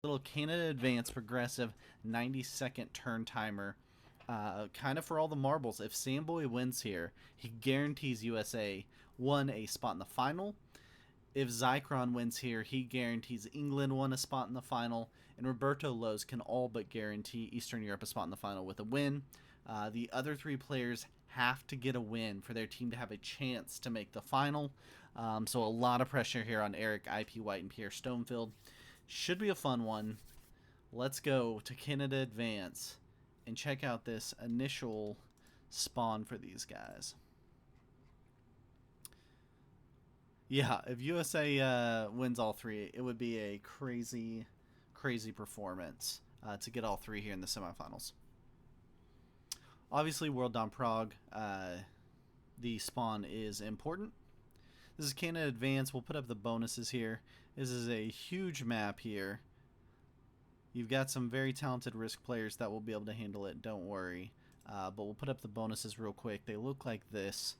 Little Canada Advance progressive 90-second turn timer. Kind of for all the marbles. If Samboy wins here, he guarantees USA won a spot in the final. If Zycron wins here, he guarantees England won a spot in the final, and Roberto Lowe's can all but guarantee Eastern Europe a spot in the final with a win. The other three players have to get a win for their team to have a chance to make the final. So a lot of pressure here on Eric, IP White, and Pierre Stonefield. Should be a fun one. Let's go to Canada Advance and check out this initial spawn for these guys. Yeah, if USA wins all three, it would be a crazy, crazy performance to get all three here in the semifinals. Obviously, World Dom Prague, the spawn is important. This is Canada Advance. We'll put up the bonuses here. This is a huge map here. You've got some very talented Risk players that will be able to handle it, don't worry. But we'll put up the bonuses real quick. They look like this.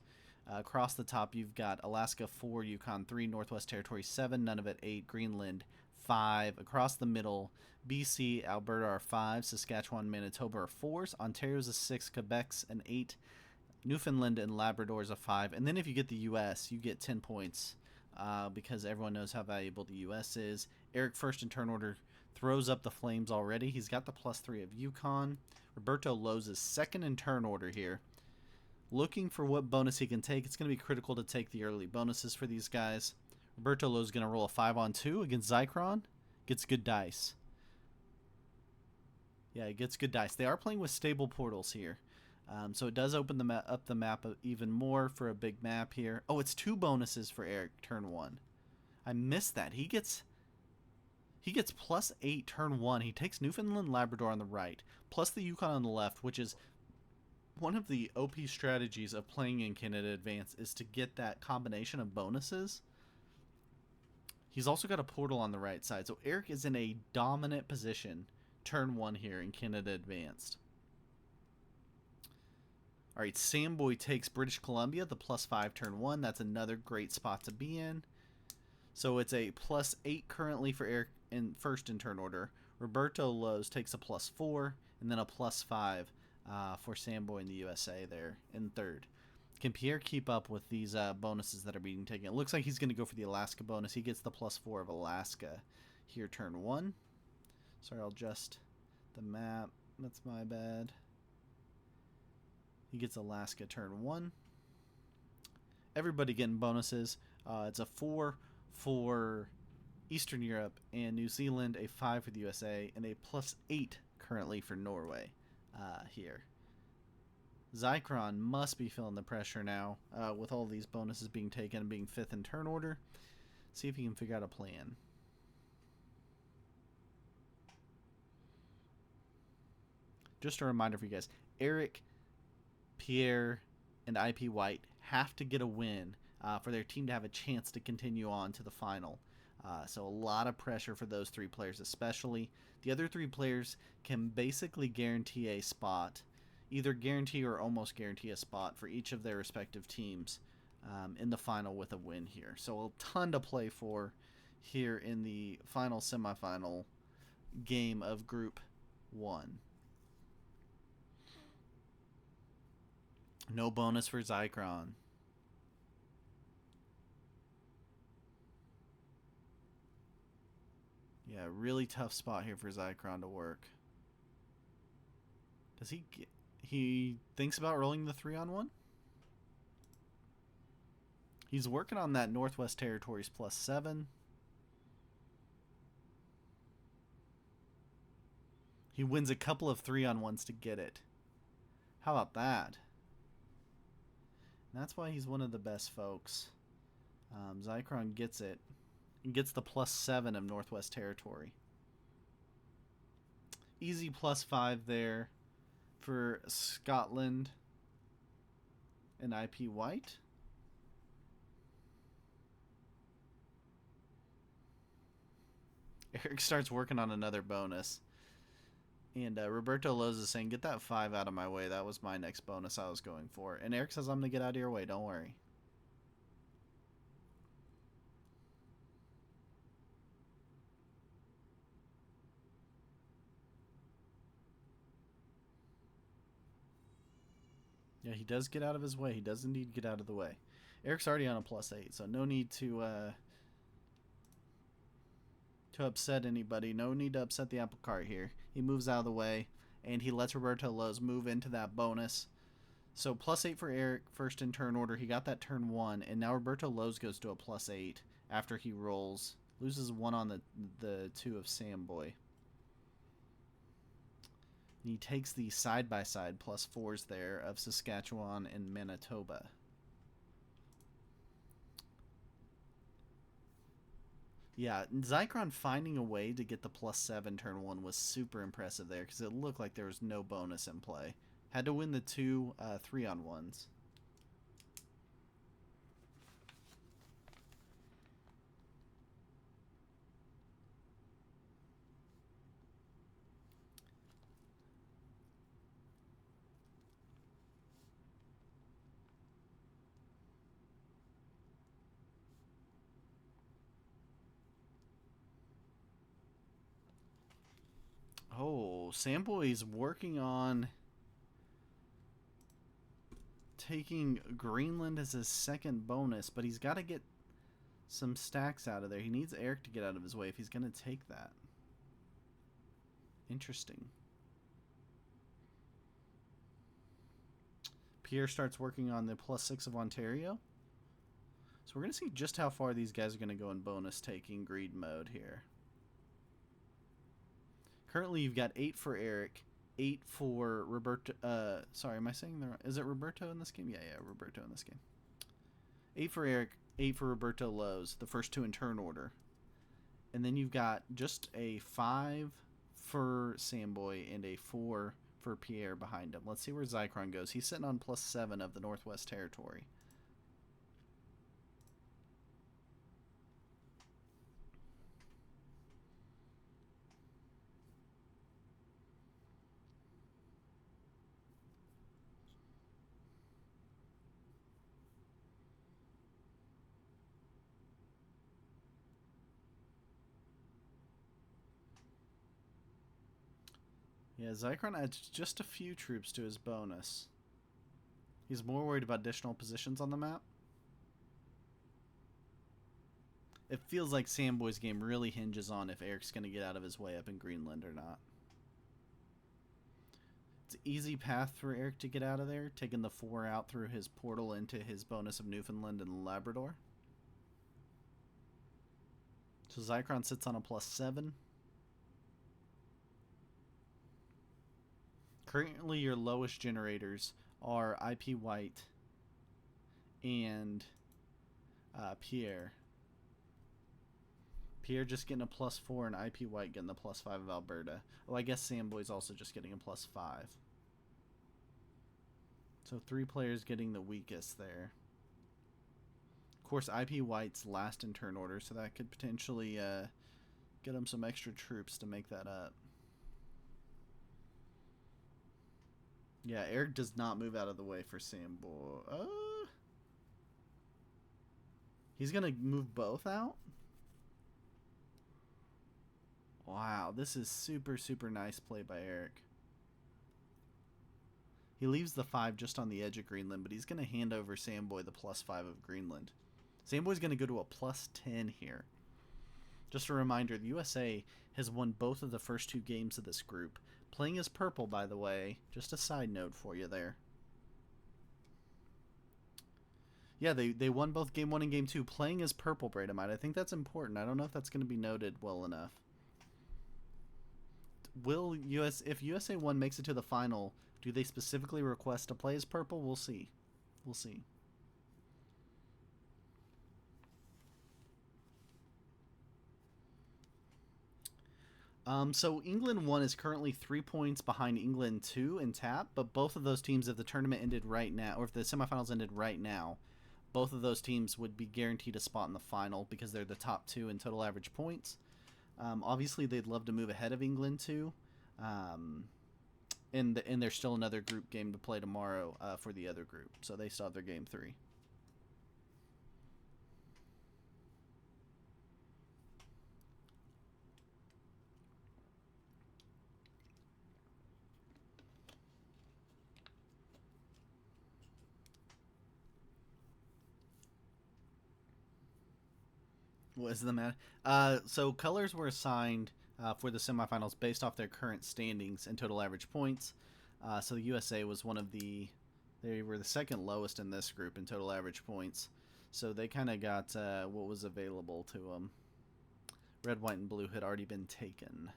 Across the top, you've got Alaska 4, Yukon 3, Northwest Territories 7, Nunavut 8, Greenland 5. Across the middle, BC, Alberta are 5, Saskatchewan, Manitoba are 4s, Ontario's a 6, Quebec's an 8, Newfoundland and Labrador is a 5. And then if you get the U.S., you get 10 points because everyone knows how valuable the U.S. is. Eric, first in turn order, throws up the flames already. He's got the +3 of Yukon. Roberto Lowe's is second in turn order here. Looking for what bonus he can take. It's going to be critical to take the early bonuses for these guys. Roberto Lowe's going to roll a 5-on-2 against Zycron. Gets good dice. Yeah, it gets good dice. They are playing with stable portals here. So it does open up the map even more for a big map here. Oh, it's 2 bonuses for Eric turn 1. I missed that. He gets +8 turn 1. He takes Newfoundland Labrador on the right, plus the Yukon on the left, which is one of the OP strategies of playing in Canada Advance is to get that combination of bonuses. He's also got a portal on the right side, so Eric is in a dominant position turn 1 here in Canada Advanced. Alright, Samboy takes British Columbia, the +5 turn 1. That's another great spot to be in. So it's a +8 currently for Eric in first in turn order. Roberto Lowe's takes a +4, and then a +5 for Samboy in the USA there in third. Can Pierre keep up with these bonuses that are being taken? It looks like he's going to go for the Alaska bonus. He gets the +4 of Alaska here turn 1. Sorry, I'll adjust the map. That's my bad. He gets Alaska turn 1. Everybody getting bonuses. It's a 4 for Eastern Europe and New Zealand, a 5 for the USA, and a +8 currently for Norway here. Zycron must be feeling the pressure now with all these bonuses being taken and being 5th in turn order. See if he can figure out a plan. Just a reminder for you guys, Eric, Pierre, and IP White have to get a win for their team to have a chance to continue on to the final. So a lot of pressure for those 3 players especially. The other 3 players can basically guarantee a spot, either guarantee or almost guarantee a spot for each of their respective teams in the final with a win here. So a ton to play for here in the final semifinal game of Group 1. No bonus for Zycron. Yeah, really tough spot here for Zycron to work. Does he thinks about rolling the 3-on-1? He's working on that Northwest Territories +7. He wins a couple of 3-on-1s to get it. How about that? And that's why he's one of the best folks. Zycron gets it. And gets the +7 of Northwest Territory. Easy +5 there for Scotland and IP White. Eric starts working on another bonus. And Roberto Lowe's is saying, get that 5 out of my way. That was my next bonus I was going for. And Eric says, I'm going to get out of your way. Don't worry. Yeah, he does get out of his way. He does indeed get out of the way. Eric's already on a +8, so no need to upset anybody. No need to upset the apple cart here. He moves out of the way, and he lets Roberto Lowe's move into that bonus. So +8 for Eric, first in turn order. He got that turn 1, and now Roberto Lowe's goes to a +8 after he rolls. Loses 1 on the 2 of Samboy. He takes the side-by-side +4s there of Saskatchewan and Manitoba. Yeah, Zycron finding a way to get the +7 turn 1 was super impressive there because it looked like there was no bonus in play. Had to win the 2 3-on-1s. Oh, Samboy's working on taking Greenland as his second bonus, but he's got to get some stacks out of there. He needs Eric to get out of his way if he's going to take that. Interesting. Pierre starts working on the +6 of Ontario. So we're going to see just how far these guys are going to go in bonus taking greed mode here. Currently, you've got 8 for Eric, 8 for Roberto. Sorry, am I saying the right? Is it Roberto in this game? Yeah, Roberto in this game. 8 for Eric, 8 for Roberto Lowe's, the first 2 in turn order. And then you've got just a 5 for Samboy and a 4 for Pierre behind him. Let's see where Zycron goes. He's sitting on +7 of the Northwest Territory. Yeah, Zycron adds just a few troops to his bonus. He's more worried about additional positions on the map. It feels like Samboy's game really hinges on if Eric's going to get out of his way up in Greenland or not. It's an easy path for Eric to get out of there, taking the 4 out through his portal into his bonus of Newfoundland and Labrador. So Zycron sits on a +7. Currently, your lowest generators are IP White and Pierre. Pierre just getting a +4 and IP White getting the +5 of Alberta. Oh, I guess Samboy's also just getting a +5. So 3 players getting the weakest there. Of course, IP White's last in turn order, so that could potentially get him some extra troops to make that up. Yeah, Eric does not move out of the way for Samboy. He's going to move both out? Wow, this is super, super nice play by Eric. He leaves the 5 just on the edge of Greenland, but he's going to hand over Samboy the +5 of Greenland. Samboy's going to go to a +10 here. Just a reminder, the USA has won both of the first 2 games of this group. Playing as purple, by the way. Just a side note for you there. Yeah, they won both Game 1 and Game 2 playing as purple, Bradamite. I think that's important. I don't know if that's going to be noted well enough. If USA 1 makes it to the final, do they specifically request to play as purple? We'll see. We'll see. So England 1 is currently 3 points behind England 2 in tap, but both of those teams, if the tournament ended right now, or if the semifinals ended right now, both of those teams would be guaranteed a spot in the final because they're the top 2 in total average points. Obviously, they'd love to move ahead of England 2. And there's still another group game to play tomorrow for the other group, so they still have their Game 3. Was the matter? So colors were assigned for the semifinals based off their current standings and total average points. So the USA was one of they were the second lowest in this group in total average points. So they kind of got what was available to them. Red, white, and blue had already been taken.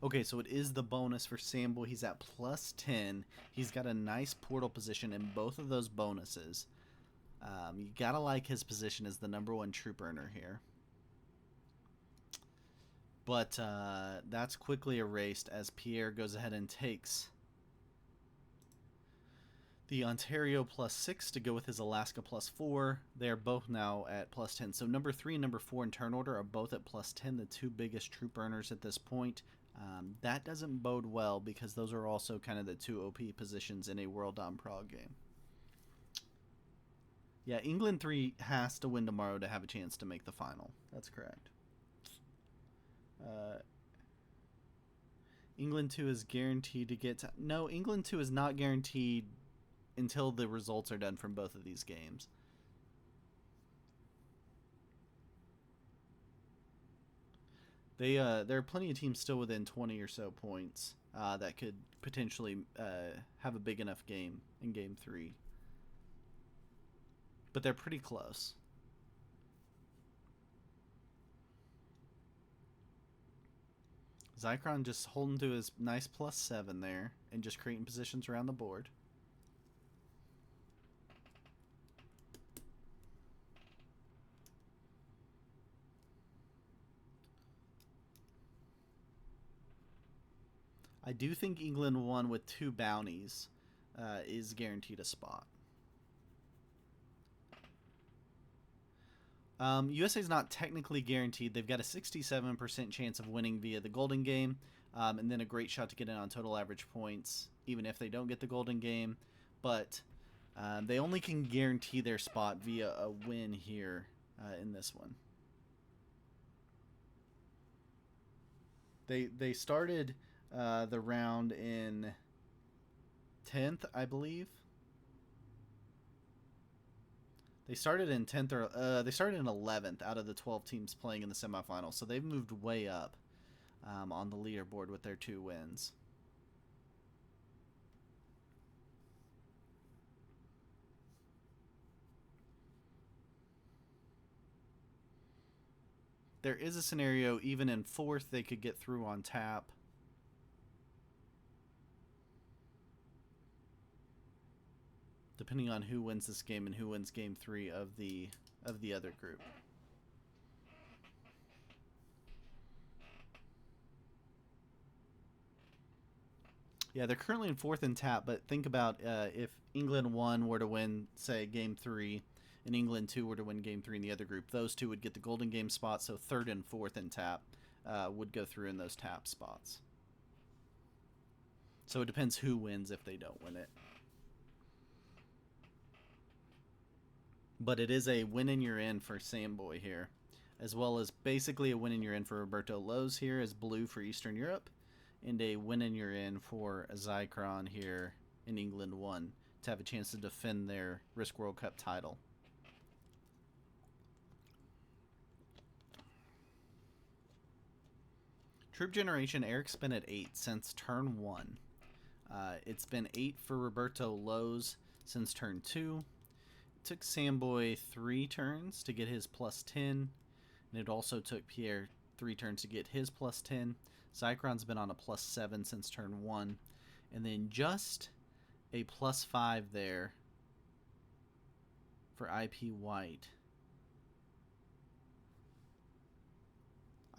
Okay, so it is the bonus for Sambo. He's at plus 10. He's got a nice portal position in both of those bonuses. You gotta like his position as the #1 troop earner here. But that's quickly erased as Pierre goes ahead and takes the Ontario plus 6 to go with his Alaska plus 4. They are both now at plus 10. So number 3 and number 4 in turn order are both at plus 10, the two biggest troop earners at this point. That doesn't bode well because those are also kind of the two OP positions in a World on Prague game. Yeah, England 3 has to win tomorrow to have a chance to make the final. That's correct. England 2 is guaranteed to get... No, England 2 is not guaranteed until the results are done from both of these games. There are plenty of teams still within 20 or so points that could potentially have a big enough game in Game 3. But they're pretty close. Zycron just holding to his nice plus 7 there and just creating positions around the board. I do think England 1 with 2 bounties is guaranteed a spot. USA is not technically guaranteed. They've got a 67% chance of winning via the golden game, and then a great shot to get in on total average points, even if they don't get the golden game. But they only can guarantee their spot via a win here in this one. They started the round in 10th, I believe. They started in 10th or they started in 11th out of the 12 teams playing in the semifinals, so they've moved way up on the leaderboard with their 2 wins. There is a scenario even in 4th they could get through on tap. Depending on who wins this game and who wins game 3 of the other group. Yeah, they're currently in 4th in tap, but think about if England 1 were to win, say, game 3, and England 2 were to win game 3 in the other group, those two would get the golden game spot, so 3rd and 4th in tap would go through in those tap spots. So it depends who wins if they don't win it. But it is a win and you're in for Samboy here, as well as basically a win and you're in for Roberto Lowe's here as blue for Eastern Europe, and a win and you're in for Zycron here in England 1 to have a chance to defend their Risk World Cup title. Troop generation, Eric's been at 8 since turn 1. It's been 8 for Roberto Lowe's since turn 2. Took Samboy 3 turns to get his plus 10, and it also took Pierre 3 turns to get his plus 10. Zycron's been on a plus 7 since turn 1, and then just a plus 5 there for IP White.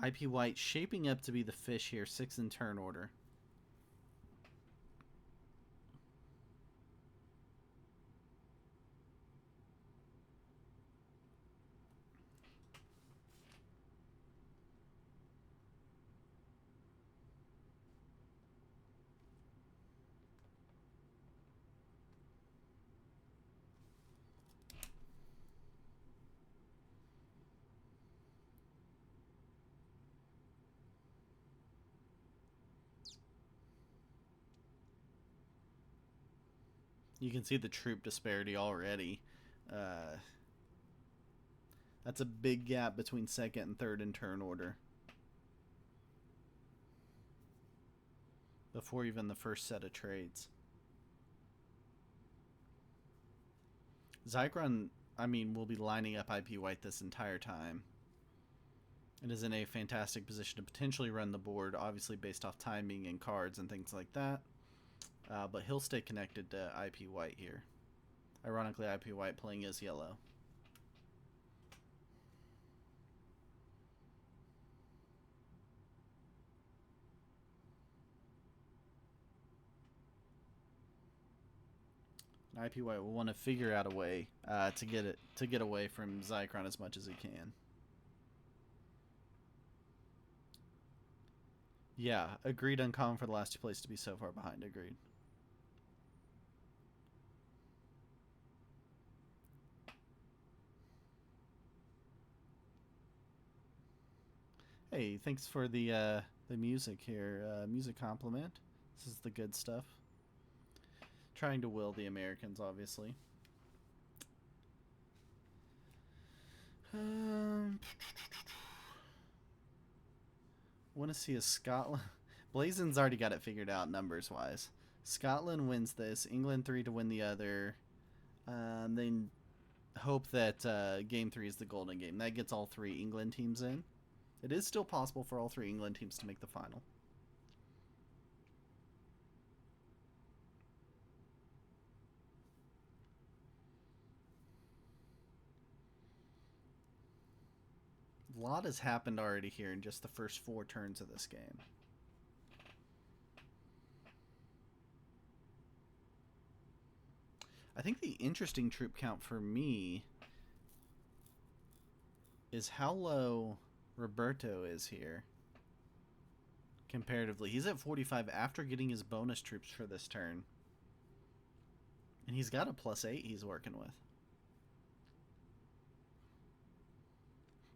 IP White shaping up to be the fish here, 6 in turn order. You can see the troop disparity already. That's a big gap between second and third in turn order. Before even the first set of trades. Zychron, I mean, will be lining up IP White this entire time. It is in a fantastic position to potentially run the board, obviously based off timing and cards and things like that. But he'll stay connected to IP White here. Ironically, IP White playing as yellow. And IP White will want to figure out a way to get away from Zychron as much as he can. Yeah, agreed. Uncommon for the last two plays to be so far behind. Agreed. Hey, thanks for the music here. Music compliment. This is the good stuff. Trying to will the Americans, obviously. Want to see a Scotland. Blazon's already got it figured out numbers wise. Scotland wins this. England 3 to win the other. Then hope that game 3 is the golden game. That gets all 3 England teams in. It is still possible for all 3 England teams to make the final. A lot has happened already here in just the first 4 turns of this game. I think the interesting troop count for me is how low Roberto is here comparatively. He's at 45 after getting his bonus troops for this turn. And he's got a +8 he's working with.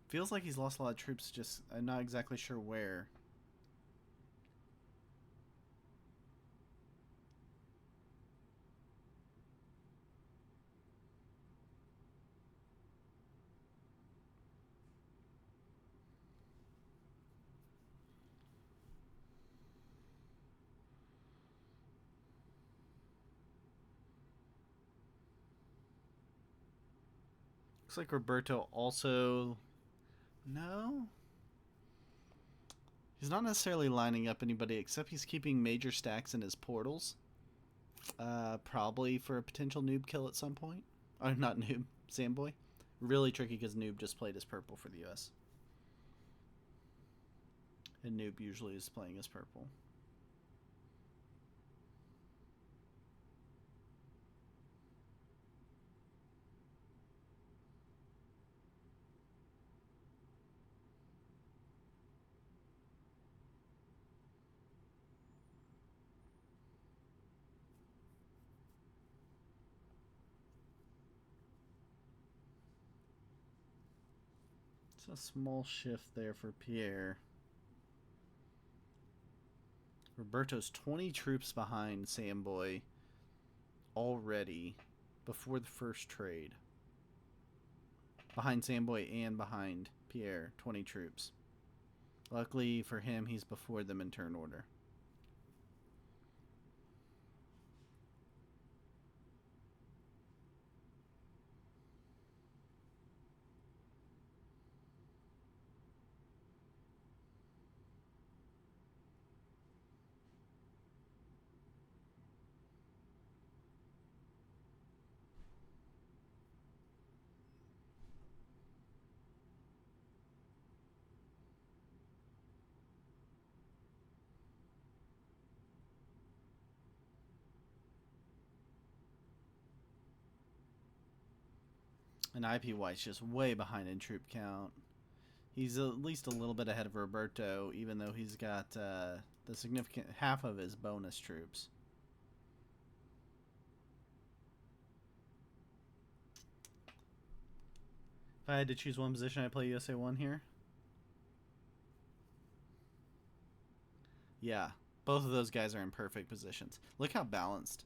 Feels like he's lost a lot of troops, just I'm not exactly sure where. Looks like Roberto also... No? He's not necessarily lining up anybody, except he's keeping major stacks in his portals. Probably for a potential noob kill at some point. Oh, not noob, Samboy. Really tricky because noob just played as purple for the US. And noob usually is playing as purple. A small shift there for Pierre. Roberto's 20 troops behind Samboy already before the first trade. Behind Samboy and behind Pierre, 20 troops. Luckily for him, he's before them in turn order. And IP White's just way behind in troop count. He's at least a little bit ahead of Roberto, even though he's got the significant half of his bonus troops. If I had to choose one position, I'd play USA 1 here. Yeah, both of those guys are in perfect positions. Look how balanced.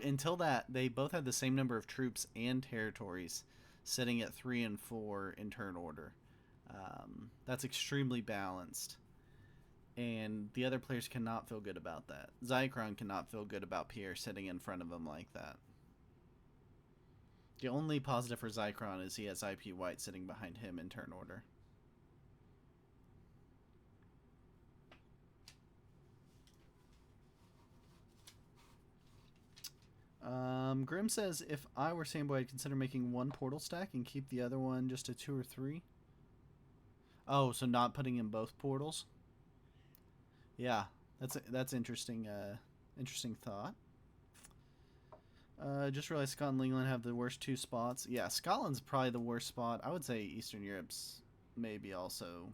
Until that, they both had the same number of troops and territories. sitting at 3 and 4 in turn order. That's extremely balanced. And the other players cannot feel good about that. Zychron cannot feel good about Pierre sitting in front of him like that. The only positive for Zychron is he has IP White sitting behind him in turn order. Grim says, if I were Samboy, I'd consider making one portal stack and keep the other one just a 2 or 3. Oh, so not putting in both portals? Yeah, that's interesting. Interesting thought. Just realized Scotland and England have the worst 2 spots. Yeah, Scotland's probably the worst spot. I would say Eastern Europe's maybe also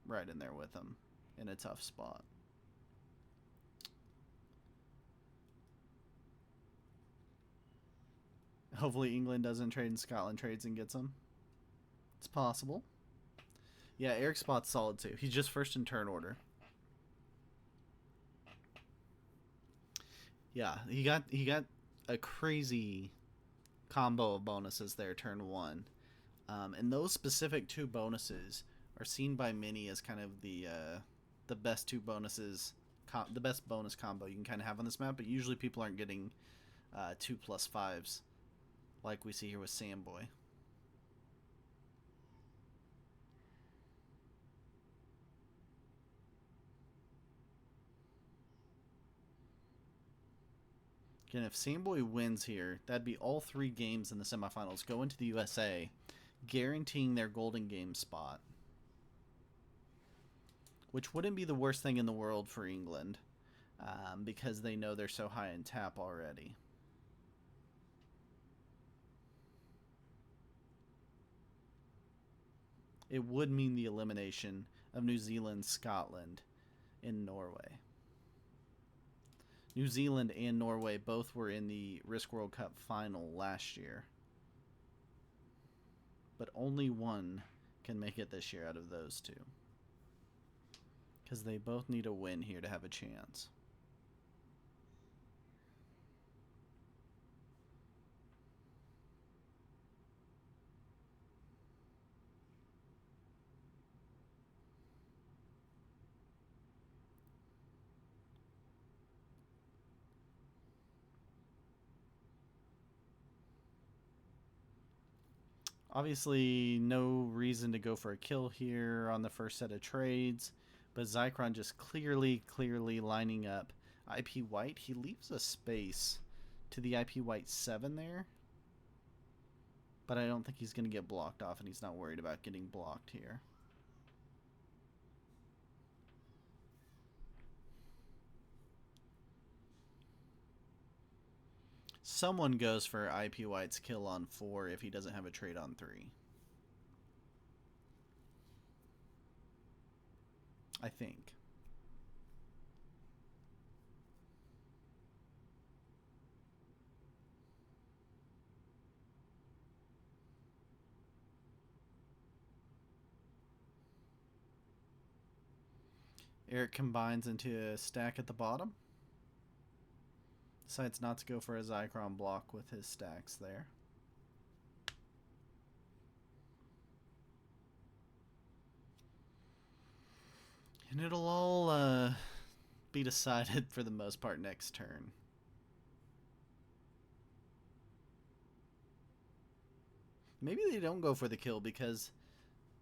right in there with them in a tough spot. Hopefully England doesn't trade and Scotland trades and gets them. It's possible. Yeah, Eric's spot's solid too. He's just first in turn order. Yeah, he got a crazy combo of bonuses there turn 1. And those specific 2 bonuses are seen by many as kind of the best 2 bonuses, the best bonus combo you can kind of have on this map. But usually people aren't getting 2+5s like we see here with Samboy. Again, if Samboy wins here, that'd be all 3 games in the semifinals go into the USA, guaranteeing their Golden Game spot. Which wouldn't be the worst thing in the world for England, because they know they're so high in tap already. It would mean the elimination of New Zealand, Scotland, and Norway. New Zealand and Norway both were in the Risk World Cup final last year. But only one can make it this year out of those 2. Because they both need a win here to have a chance. Obviously, no reason to go for a kill here on the first set of trades, but Zychron just clearly lining up IP White. He leaves a space to the IP White 7 there, but I don't think he's going to get blocked off, and he's not worried about getting blocked here. Someone goes for IP White's kill on 4 if he doesn't have a trade on 3. I think. Eric combines into a stack at the bottom. Decides not to go for a Zychron block with his stacks there. And it'll all be decided for the most part next turn. Maybe they don't go for the kill because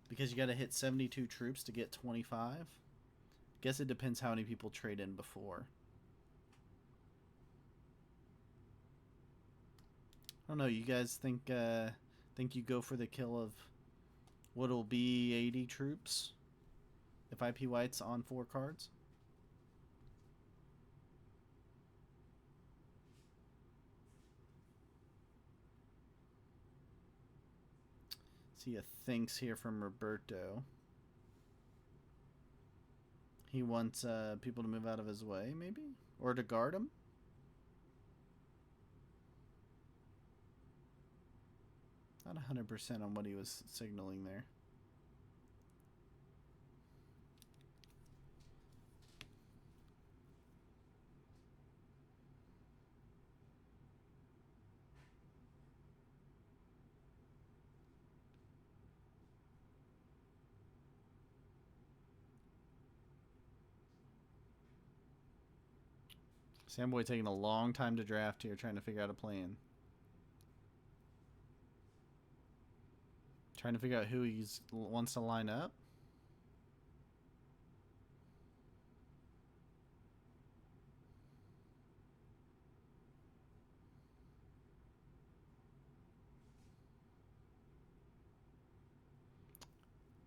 you got to hit 72 troops to get 25. Guess it depends how many people trade in before. I don't know. You guys think you go for the kill of what'll be 80 troops if IP White's on 4 cards? See a thanks here from Roberto. He wants people to move out of his way, maybe? Or to guard him? Not 100% on what he was signaling there. Samboy taking a long time to draft here, trying to figure out a plan. Trying to figure out who he wants to line up.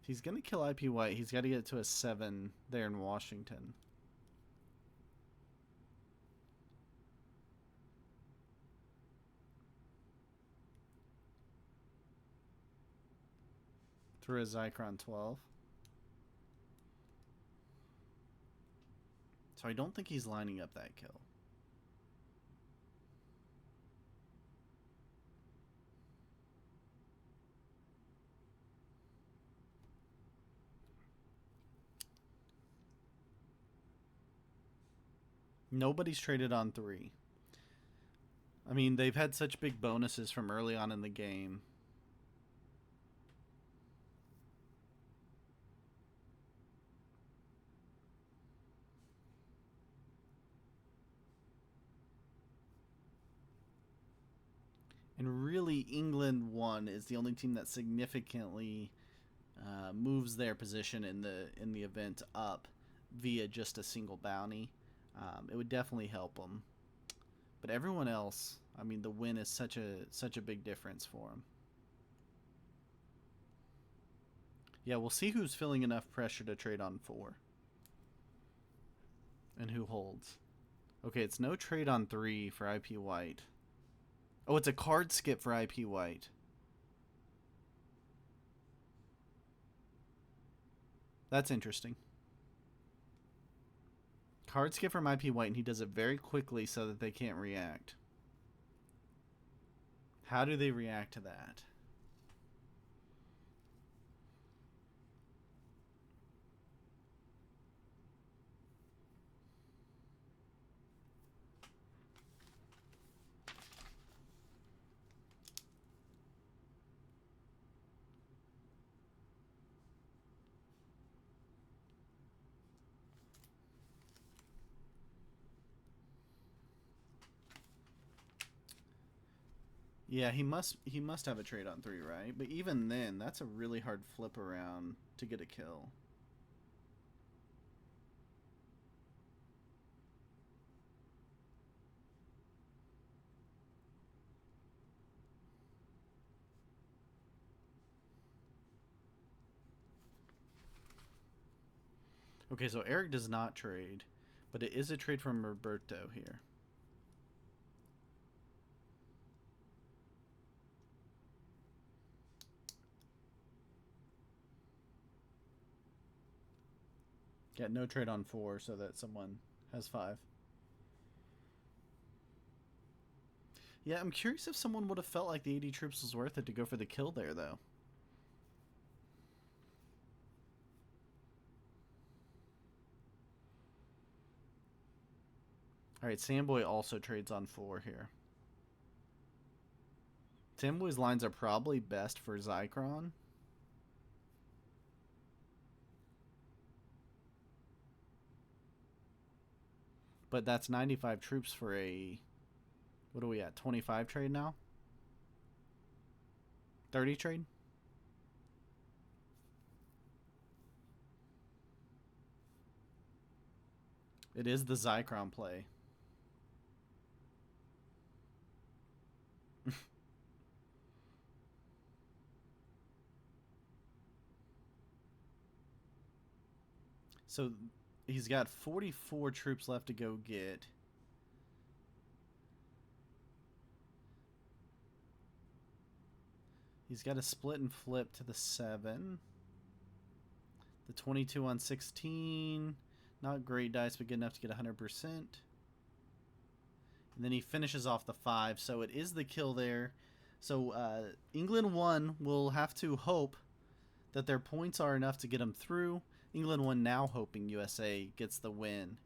If he's going to kill IP White, he's got to get to a 7 there in Washington. Through a Zycron 12. So I don't think he's lining up that kill. Nobody's traded on 3. I mean, they've had such big bonuses from early on in the game. And really, England 1 is the only team that significantly moves their position in the event up via just a single bounty. It would definitely help them. But everyone else, I mean, the win is such a big difference for them. Yeah, we'll see who's feeling enough pressure to trade on 4. And who holds. Okay, it's no trade on 3 for IP White. Oh, it's a card skip for IP White. That's interesting. Card skip from IP White, and he does it very quickly so that they can't react. How do they react to that? Yeah, he must have a trade on 3, right? But even then, that's a really hard flip around to get a kill. Okay, so Eric does not trade, but it is a trade from Roberto here. Get no trade on 4 so that someone has 5. Yeah, I'm curious if someone would have felt like the 80 troops was worth it to go for the kill there, though. Alright, Samboy also trades on 4 here. Samboy's lines are probably best for Zycron. But that's 95 troops for a... What are we at? 25 trade now? 30 trade? It is the Zycron play. So he's got 44 troops left to go get. He's got to split and flip to the 7. The 22 on 16. Not great dice, but good enough to get 100%. And then he finishes off the 5, so it is the kill there. So England 1 will have to hope that their points are enough to get them through. England 1 now hoping USA gets the win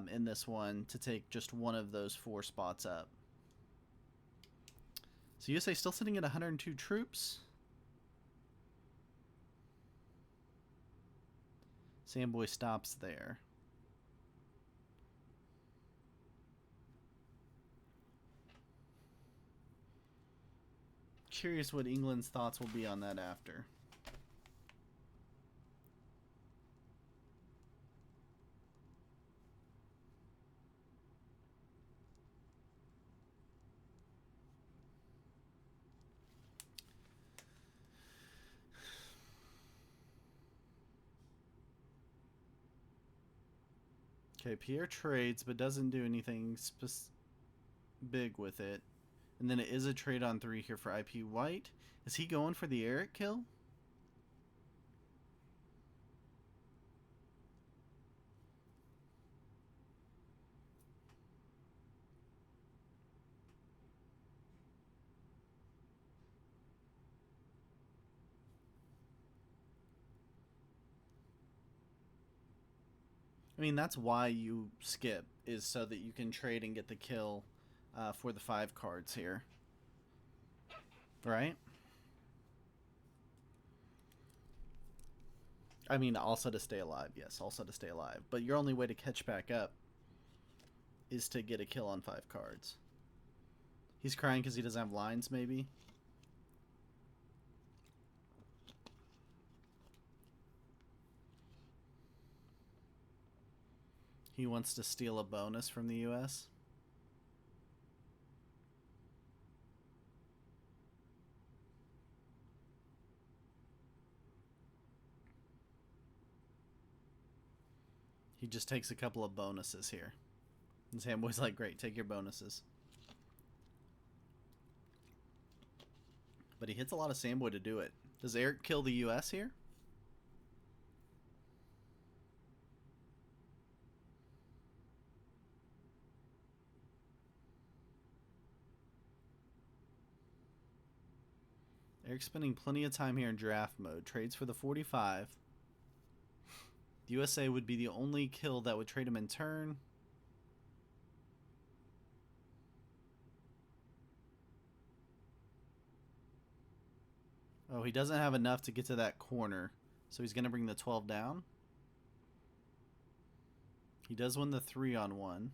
in this one to take just one of those 4 spots up. So USA still sitting at 102 troops. Samboy stops there. curious what England's thoughts will be on that after. Okay, Pierre trades, but doesn't do anything big with it. And then it is a trade on 3 here for IP White. Is he going for the Eric kill? I mean, that's why you skip, is so that you can trade and get the kill for the 5 cards here. Right? I mean, also to stay alive, yes, also to stay alive. But your only way to catch back up is to get a kill on 5 cards. He's crying because he doesn't have lines, maybe? He wants to steal a bonus from the US. He just takes a couple of bonuses here. And Samboy's like, great, take your bonuses. But he hits a lot of Samboy to do it. Does Eric kill the US here? Eric's spending plenty of time here in draft mode. Trades for the 45. The USA would be the only kill that would trade him in turn. Oh, he doesn't have enough to get to that corner. So he's going to bring the 12 down. He does win the 3-on-1.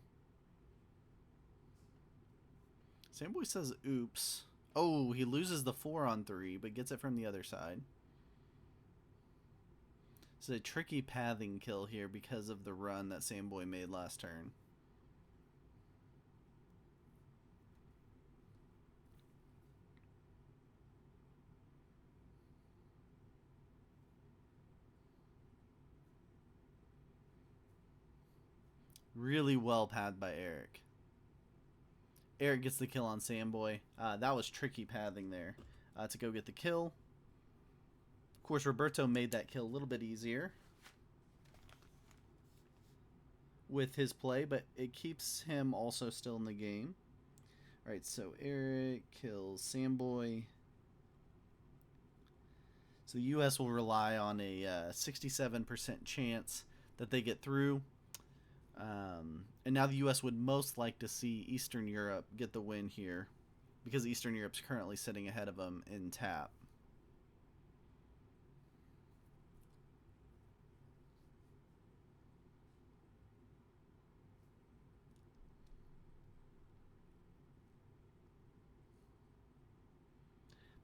Samboy says oops. Oh, he loses the 4-on-3, but gets it from the other side. It's a tricky pathing kill here because of the run that Samboy made last turn. Really well padded by Eric. Eric gets the kill on Samboy. That was tricky pathing there to go get the kill. Of course, Roberto made that kill a little bit easier with his play, but it keeps him also still in the game. Alright, so Eric kills Samboy. So the US will rely on a 67% chance that they get through. And now the US would most like to see Eastern Europe get the win here, because Eastern Europe's currently sitting ahead of them in tap.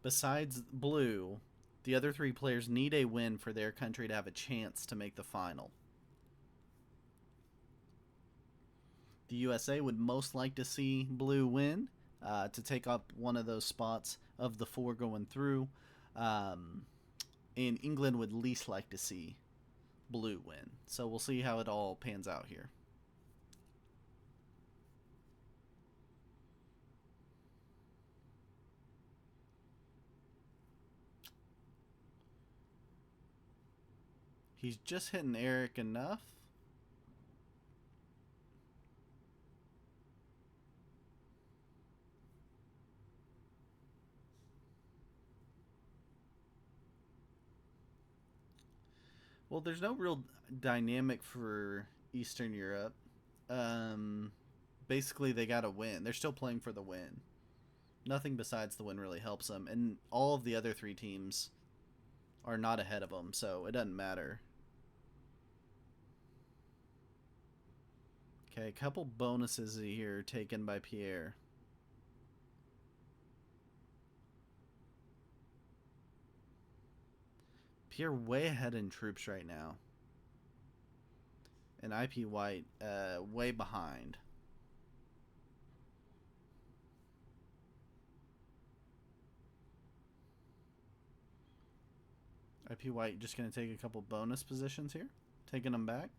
Besides Blue, the other 3 players need a win for their country to have a chance to make the final. The USA would most like to see Blue win to take up one of those spots of the 4 going through. And England would least like to see Blue win. So we'll see how it all pans out here. He's just hitting Eric enough. Well, there's no real dynamic for Eastern Europe. Basically, they got to win. They're still playing for the win. Nothing besides the win really helps them. And all of the other 3 teams are not ahead of them, so it doesn't matter. Okay, a couple bonuses here taken by Pierre. Pierre way ahead in troops right now. And IP White way behind. IP White just going to take a couple bonus positions here. Taking them back.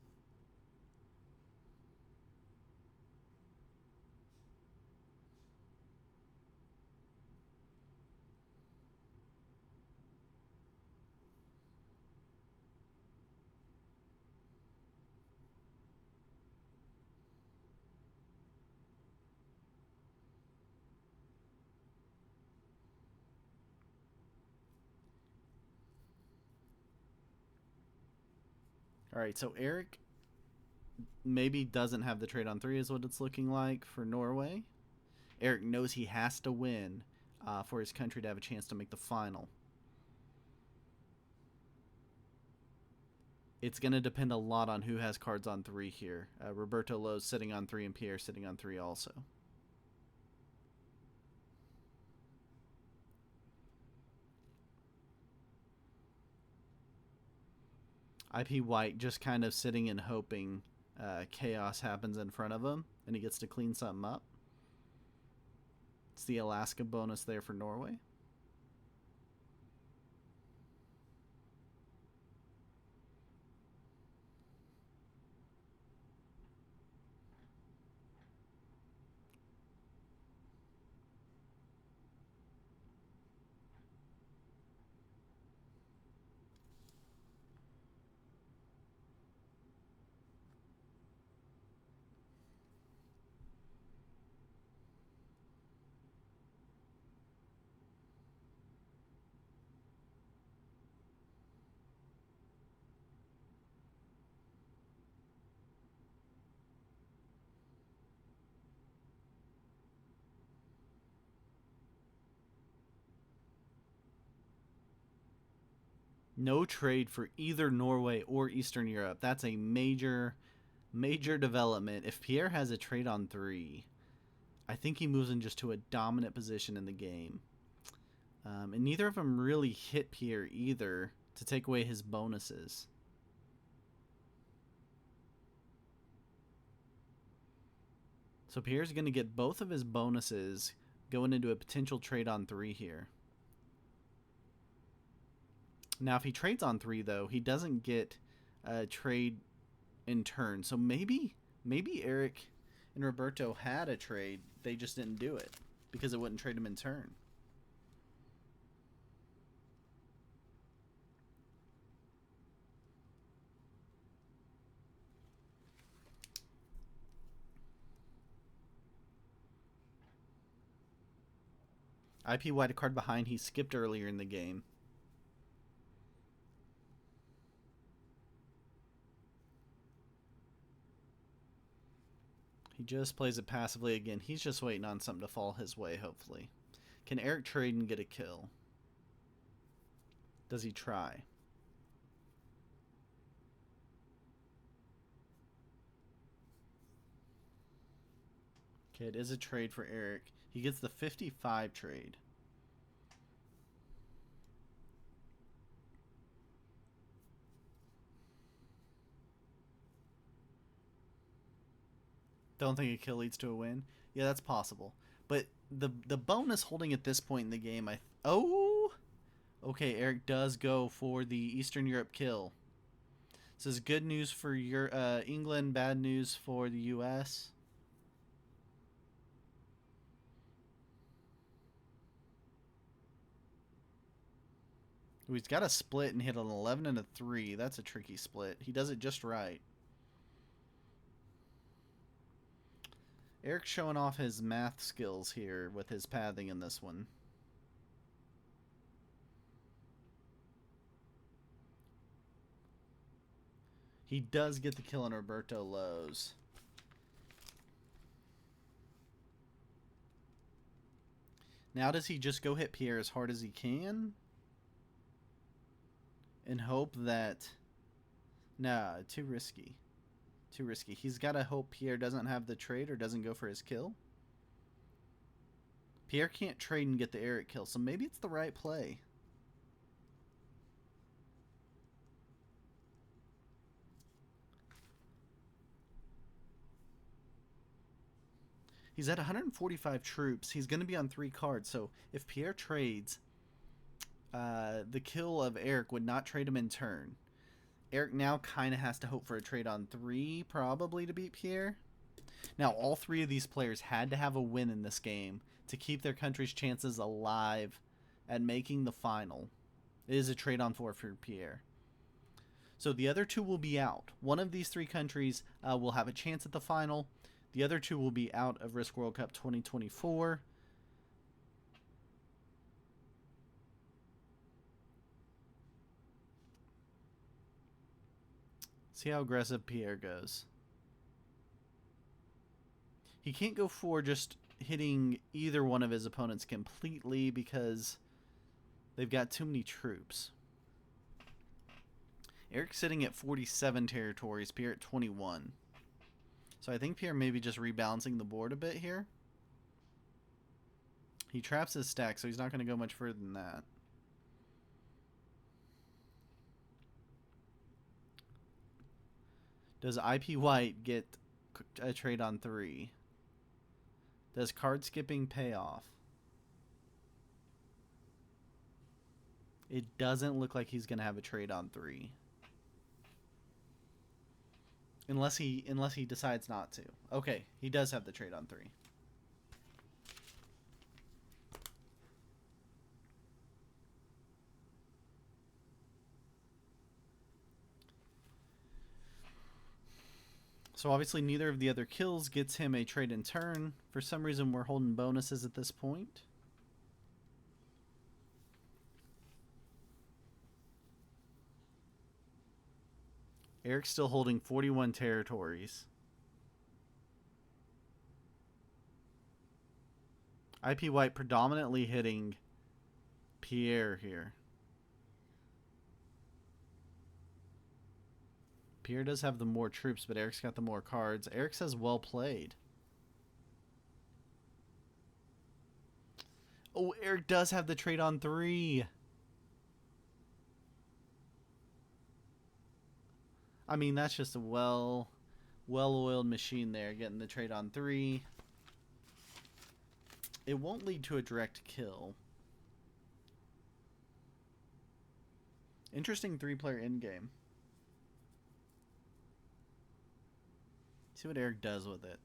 All right, so Eric maybe doesn't have the trade on 3 is what it's looking like for Norway. Eric knows he has to win for his country to have a chance to make the final. It's going to depend a lot on who has cards on 3 here. Roberto Lowe's sitting on 3 and Pierre sitting on 3 also. IP White just kind of sitting and hoping chaos happens in front of him and he gets to clean something up. It's the Alaska bonus there for Norway. No trade for either Norway or Eastern Europe. That's a major development. If Pierre has a trade on 3, I think he moves in just to a dominant position in the game. And neither of them really hit Pierre either to take away his bonuses. So Pierre's going to get both of his bonuses going into a potential trade on 3 here. Now, if he trades on 3, though, he doesn't get a trade in turn. So maybe Eric and Roberto had a trade. They just didn't do it because it wouldn't trade him in turn. IP White a card behind. He skipped earlier in the game. He just plays it passively again. He's just waiting on something to fall his way, hopefully. Can Eric trade and get a kill? Does he try? Okay, it is a trade for Eric. He gets the 55 trade. Don't think a kill leads to a win. Yeah, that's possible. But the bonus holding at this point in the game, okay, Eric does go for the Eastern Europe kill. This is good news for England, bad news for the U.S. Ooh, he's got a split and hit an 11 and a 3. That's a tricky split. He does it just right. Eric's showing off his math skills here with his pathing in this one. He does get the kill on Roberto Lowe's. Now does he just go hit Pierre as hard as he can? And hope that... Nah, too risky. Too risky. He's got to hope Pierre doesn't have the trade or doesn't go for his kill. Pierre can't trade and get the Eric kill, so maybe it's the right play. He's at 145 troops. He's going to be on 3 cards. So if Pierre trades, the kill of Eric would not trade him in turn. Eric now kind of has to hope for a trade on 3, probably, to beat Pierre. Now, all 3 of these players had to have a win in this game to keep their country's chances alive at making the final. It is a trade on 4 for Pierre. So the other 2 will be out. One of these 3 countries will have a chance at the final. The other 2 will be out of Risk World Cup 2024. See how aggressive Pierre goes. He can't go for just hitting either one of his opponents completely because they've got too many troops. Eric's sitting at 47 territories, Pierre at 21. So I think Pierre may be just rebalancing the board a bit here. He traps his stack, so he's not going to go much further than that. Does IP White get a trade on 3? Does card skipping pay off? It doesn't look like he's going to have a trade on 3. Unless he decides not to. Okay, he does have the trade on 3. So obviously neither of the other kills gets him a trade in turn. For some reason we're holding bonuses at this point. Eric's still holding 41 territories. IP White predominantly hitting Pierre here. Pierre does have the more troops, but Eric's got the more cards. Eric says well played. Oh, Eric does have the trade on 3. I mean, that's just a well-oiled machine there, getting the trade on 3. It won't lead to a direct kill. Interesting 3-player endgame. See what Eric does with it.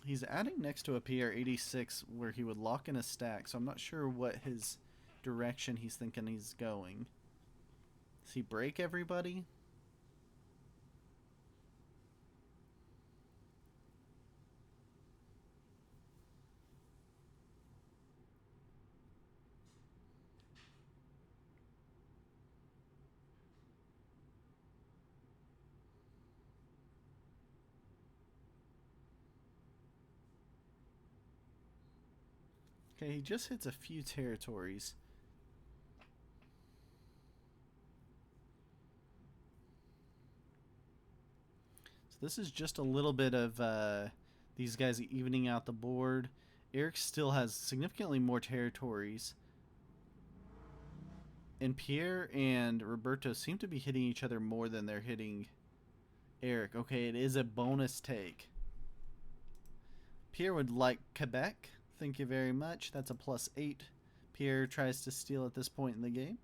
He's adding next to a PR86 where he would lock in a stack, so I'm not sure what his direction he's thinking he's going. Does he break everybody? Okay, he just hits a few territories. So this is just a little bit of these guys evening out the board. Eric still has significantly more territories. And Pierre and Roberto seem to be hitting each other more than they're hitting Eric. Okay, it is a bonus take. Pierre would like Quebec. Thank you very much. That's a +8. Pierre tries to steal at this point in the game.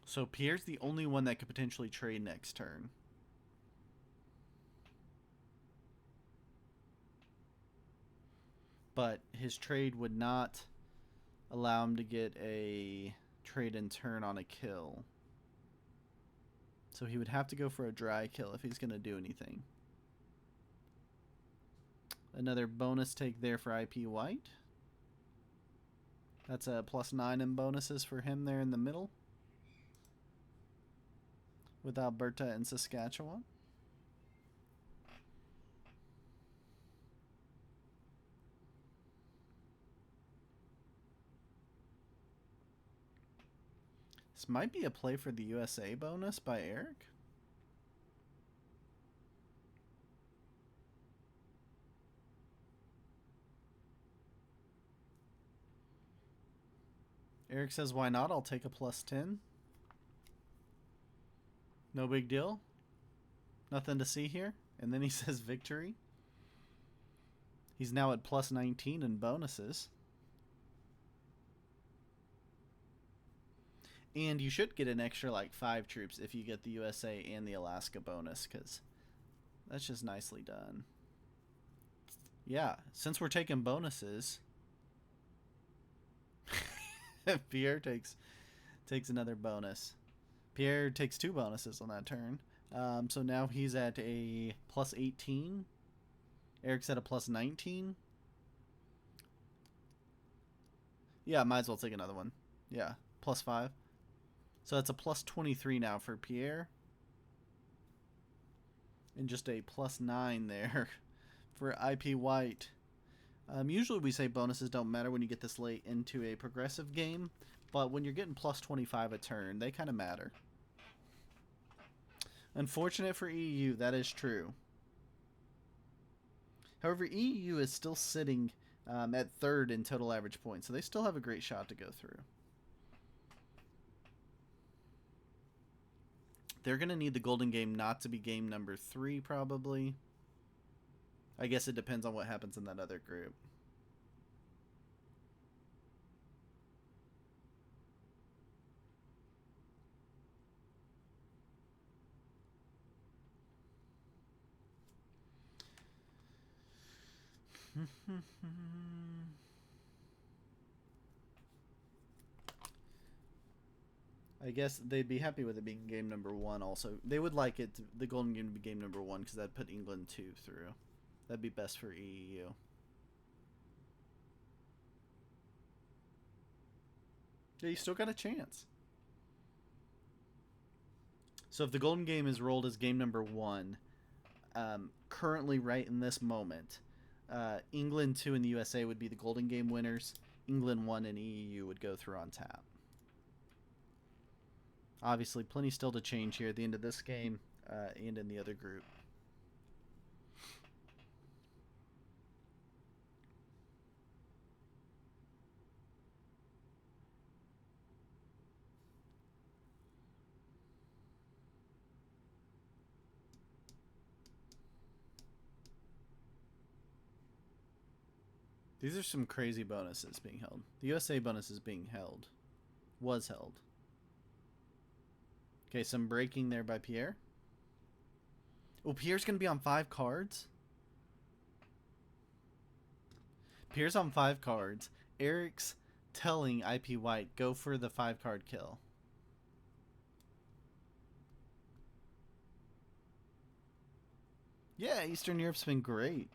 So Pierre's the only one that could potentially trade next turn. But his trade would not allow him to get a trade in turn on a kill. So he would have to go for a dry kill if he's going to do anything. Another bonus take there for IP White. That's a +9 in bonuses for him there in the middle. With Alberta and Saskatchewan. This might be a play for the USA bonus by Eric. Eric says, why not? I'll take a +10. No big deal. Nothing to see here. And then he says victory. He's now at +19 in bonuses. And you should get an extra like 5 troops if you get the USA and the Alaska bonus, because that's just nicely done. Yeah, since we're taking bonuses, Pierre takes another bonus. Pierre takes 2 bonuses on that turn. So now he's at a +18. Eric's at a +19. Yeah, might as well take another one. Yeah, +5. So that's a +23 now for Pierre. And just a +9 there for IP White. Usually we say bonuses don't matter when you get this late into a progressive game, but when you're getting +25 a turn, they kind of matter. Unfortunate for EU, that is true. However, EU is still sitting at 3rd in total average points, so they still have a great shot to go through. They're going to need the golden game not to be game number 3, probably. I guess it depends on what happens in that other group. I guess they'd be happy with it being game number 1 also. They would like it, the golden game to be game number 1, because that'd put England 2 through. That'd be best for EU. Yeah, you still got a chance. So if the golden game is rolled as game number 1, currently right in this moment, England 2 and the USA would be the golden game winners. England 1 and EU would go through on tap. Obviously, plenty still to change here at the end of this game and in the other group. These are some crazy bonuses being held. The USA bonus is being held. Was held. Okay, some breaking there by Pierre. Oh, Pierre's going to be on 5 cards? Pierre's on 5 cards. Eric's telling IP White, go for the 5-card kill. Yeah, Eastern Europe's been great.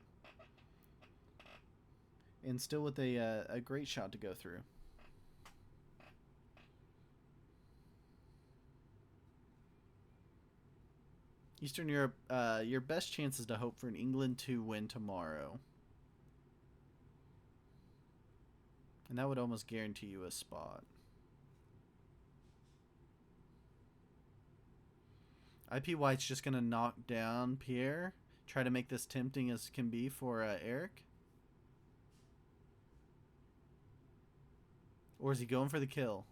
And still with a great shot to go through. Eastern Europe, your best chance is to hope for an England 2 win tomorrow. And that would almost guarantee you a spot. IP White's just going to knock down Pierre. Try to make this tempting as can be for Eric. Or is he going for the kill?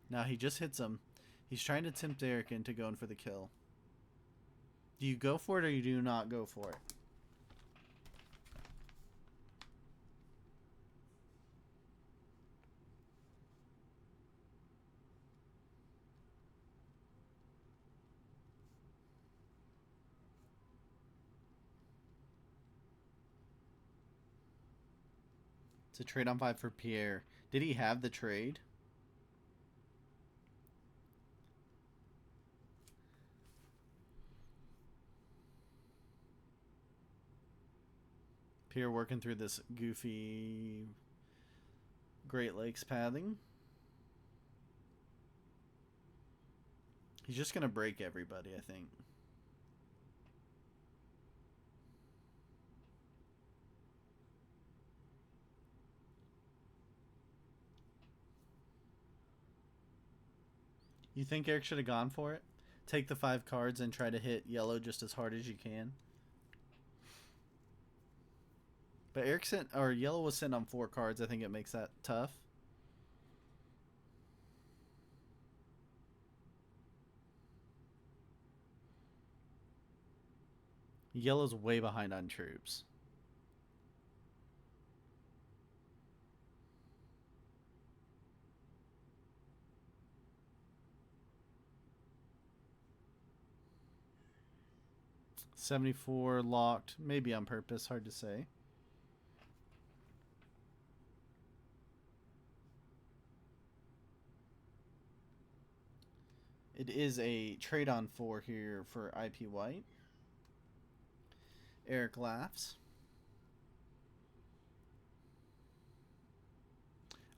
Now he just hits him. He's trying to tempt Eric into going for the kill. Do you go for it or you do not go for it? It's a trade on 5 for Pierre. Did he have the trade? Pierre working through this goofy Great Lakes pathing. He's just going to break everybody, I think. You think Eric should have gone for it? Take the 5 cards and try to hit yellow just as hard as you can. But yellow was sitting on 4 cards. I think it makes that tough. Yellow's way behind on troops. $74 locked, maybe on purpose, hard to say. It is a trade on 4 here for IP White. Eric laughs.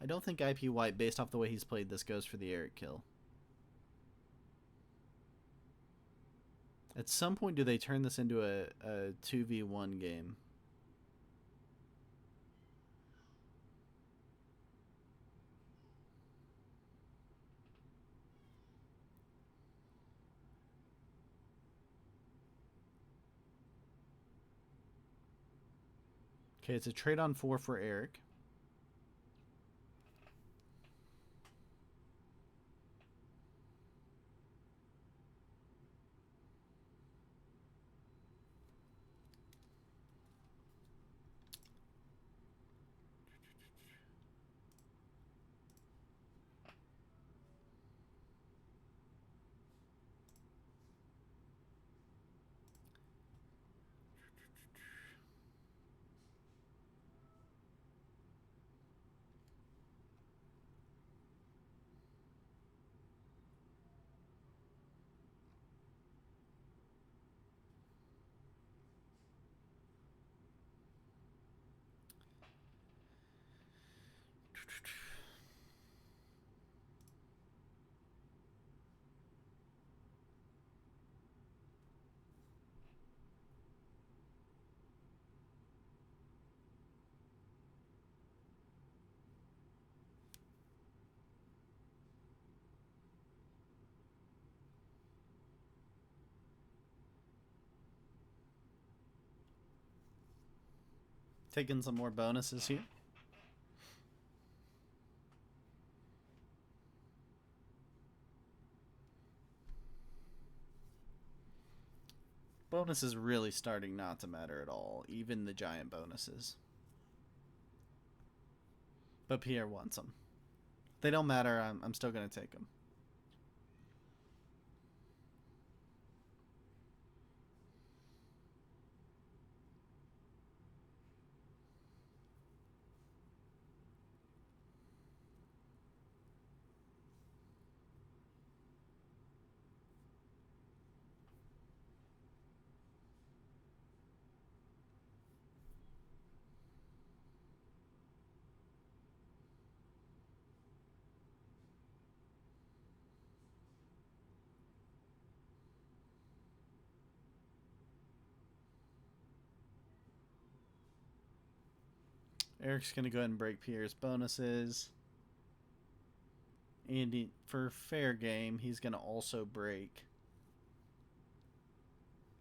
I don't think IP White, based off the way he's played this, goes for the Eric kill. At some point, do they turn this into a 2v1 game? Okay, it's a trade on 4 for Eric. Taking some more bonuses here. Bonus is really starting not to matter at all, even the giant bonuses. But Pierre wants them. They don't matter, I'm still going to take them. Eric's going to go ahead and break Pierre's bonuses. And for fair game, he's going to also break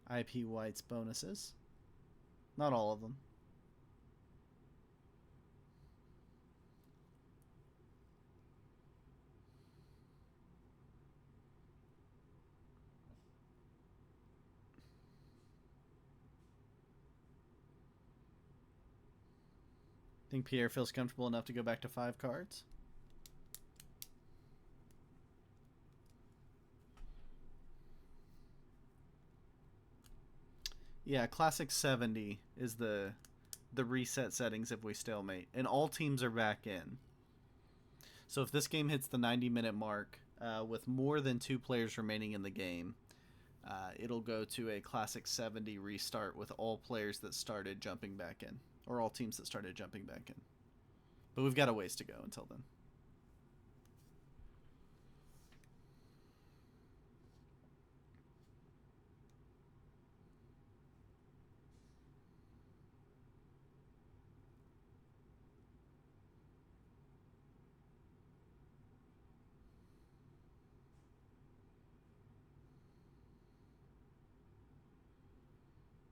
IP White's bonuses. Not all of them. Think Pierre feels comfortable enough to go back to 5 cards? Yeah, classic 70 is the reset settings if we stalemate, and all teams are back in. So if this game hits the 90-minute mark with more than 2 players remaining in the game, it'll go to a classic 70 restart with all players that started jumping back in, or all teams that started jumping back in. But we've got a ways to go until then.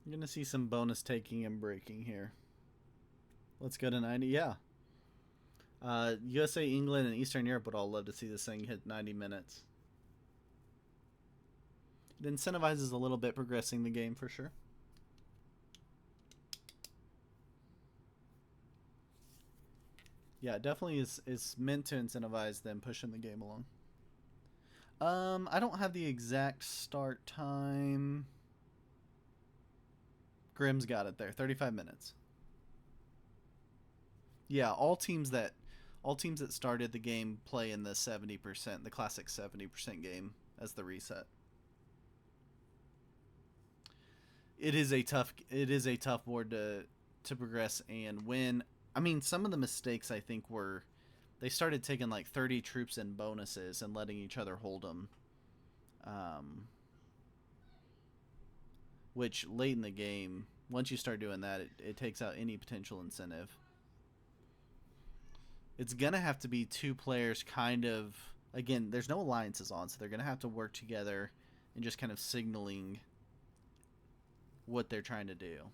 You're going to see some bonus taking and breaking here. Let's go to 90. Yeah. USA, England, and Eastern Europe would all love to see this thing hit 90 minutes. It incentivizes a little bit progressing the game for sure. Yeah, it definitely is meant to incentivize them pushing the game along. I don't have the exact start time. Grimm's got it there. 35 minutes. Yeah, all teams that started the game play in the 70%, the classic 70% game as the reset. It is a tough board to progress and win. I mean, some of the mistakes I think were they started taking like 30 troops in bonuses and letting each other hold them, um, which late in the game, once you start doing that, it takes out any potential incentive. It's gonna have to be two players kind of, again, there's no alliances on, so they're gonna have to work together and just kind of signaling what they're trying to do.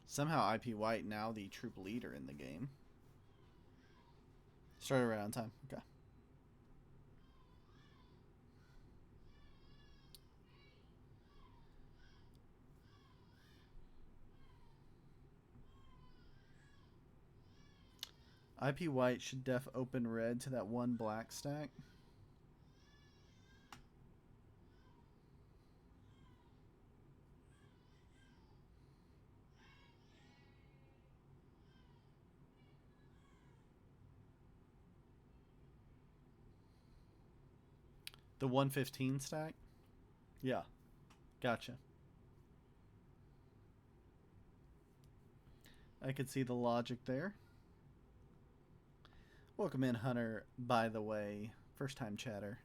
Somehow IP White now the troop leader in the game. Started right on time. Okay. IP White should def open red to that one black stack. The 115 stack? Yeah. Gotcha. I could see the logic there. Welcome in, Hunter, by the way. First time chatter.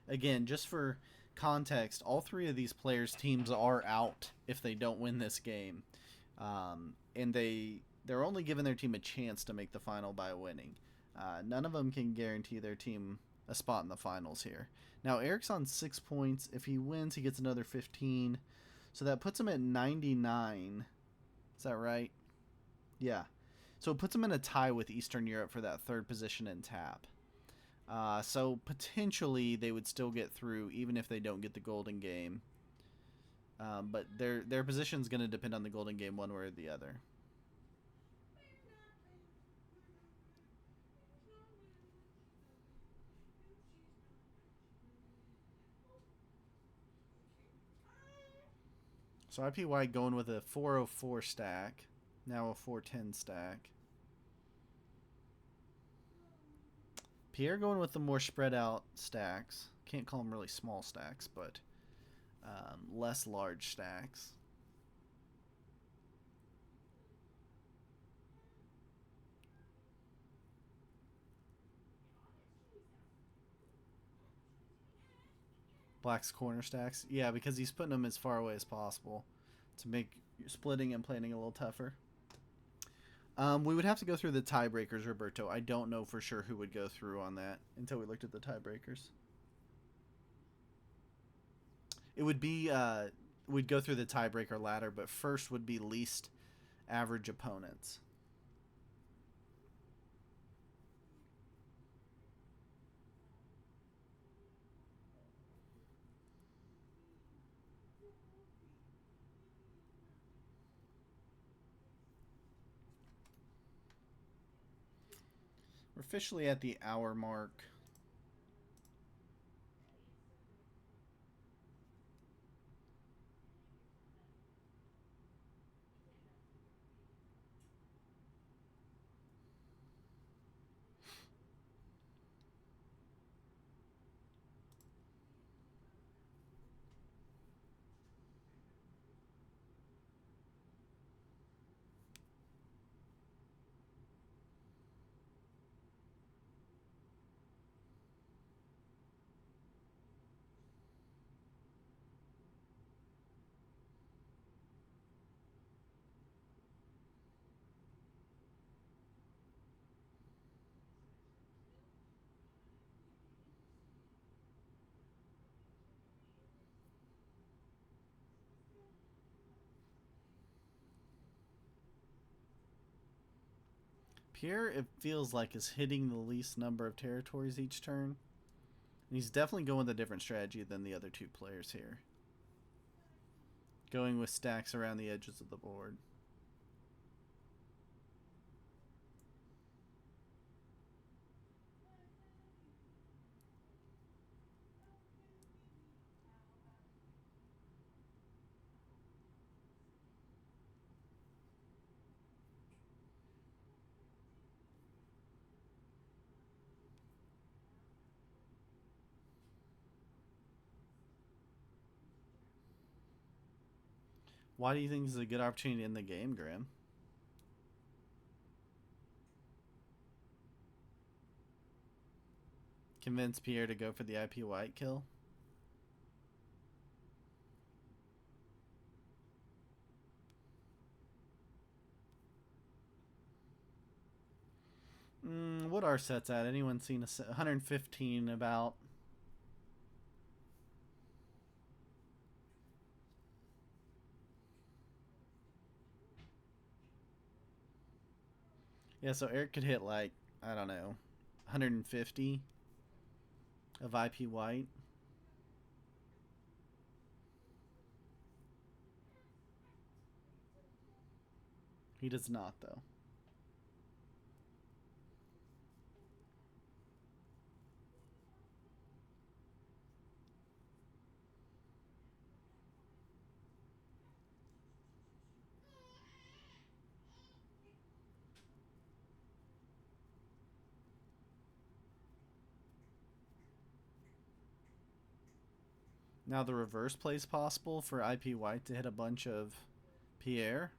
Again, just for context, all three of these players' teams are out if they don't win this game. And they're only giving their team a chance to make the final by winning. None of them can guarantee their team a spot in the finals here. Now Eric's on 6 points. If he wins, he gets another 15. So that puts him at 99. Is that right? Yeah. So it puts him in a tie with Eastern Europe for that third position in tap. So potentially they would still get through even if they don't get the golden game. But their position is going to depend on the golden game one way or the other. So IPY going with a 404 stack, now a 410 stack. Pierre going with the more spread out stacks. Can't call them really small stacks, but less large stacks. Black's corner stacks. Yeah, because he's putting them as far away as possible to make splitting and planning a little tougher. We would have to go through the tiebreakers, Roberto. I don't know for sure who would go through on that until we looked at the tiebreakers. It would be we'd go through the tiebreaker ladder, but first would be least average opponents. We're officially at the hour mark. Pierre, it feels like, is hitting the least number of territories each turn. He's definitely going with a different strategy than the other two players here. Going with stacks around the edges of the board. Why do you think this is a good opportunity in the game, Graham? Convince Pierre to go for the IP white kill? What are sets at? Anyone seen a set? 115 about? Yeah, so Eric could hit like, I don't know, 150 of IP white. He does not, though. Now the reverse play is possible for IP white to hit a bunch of Pierre.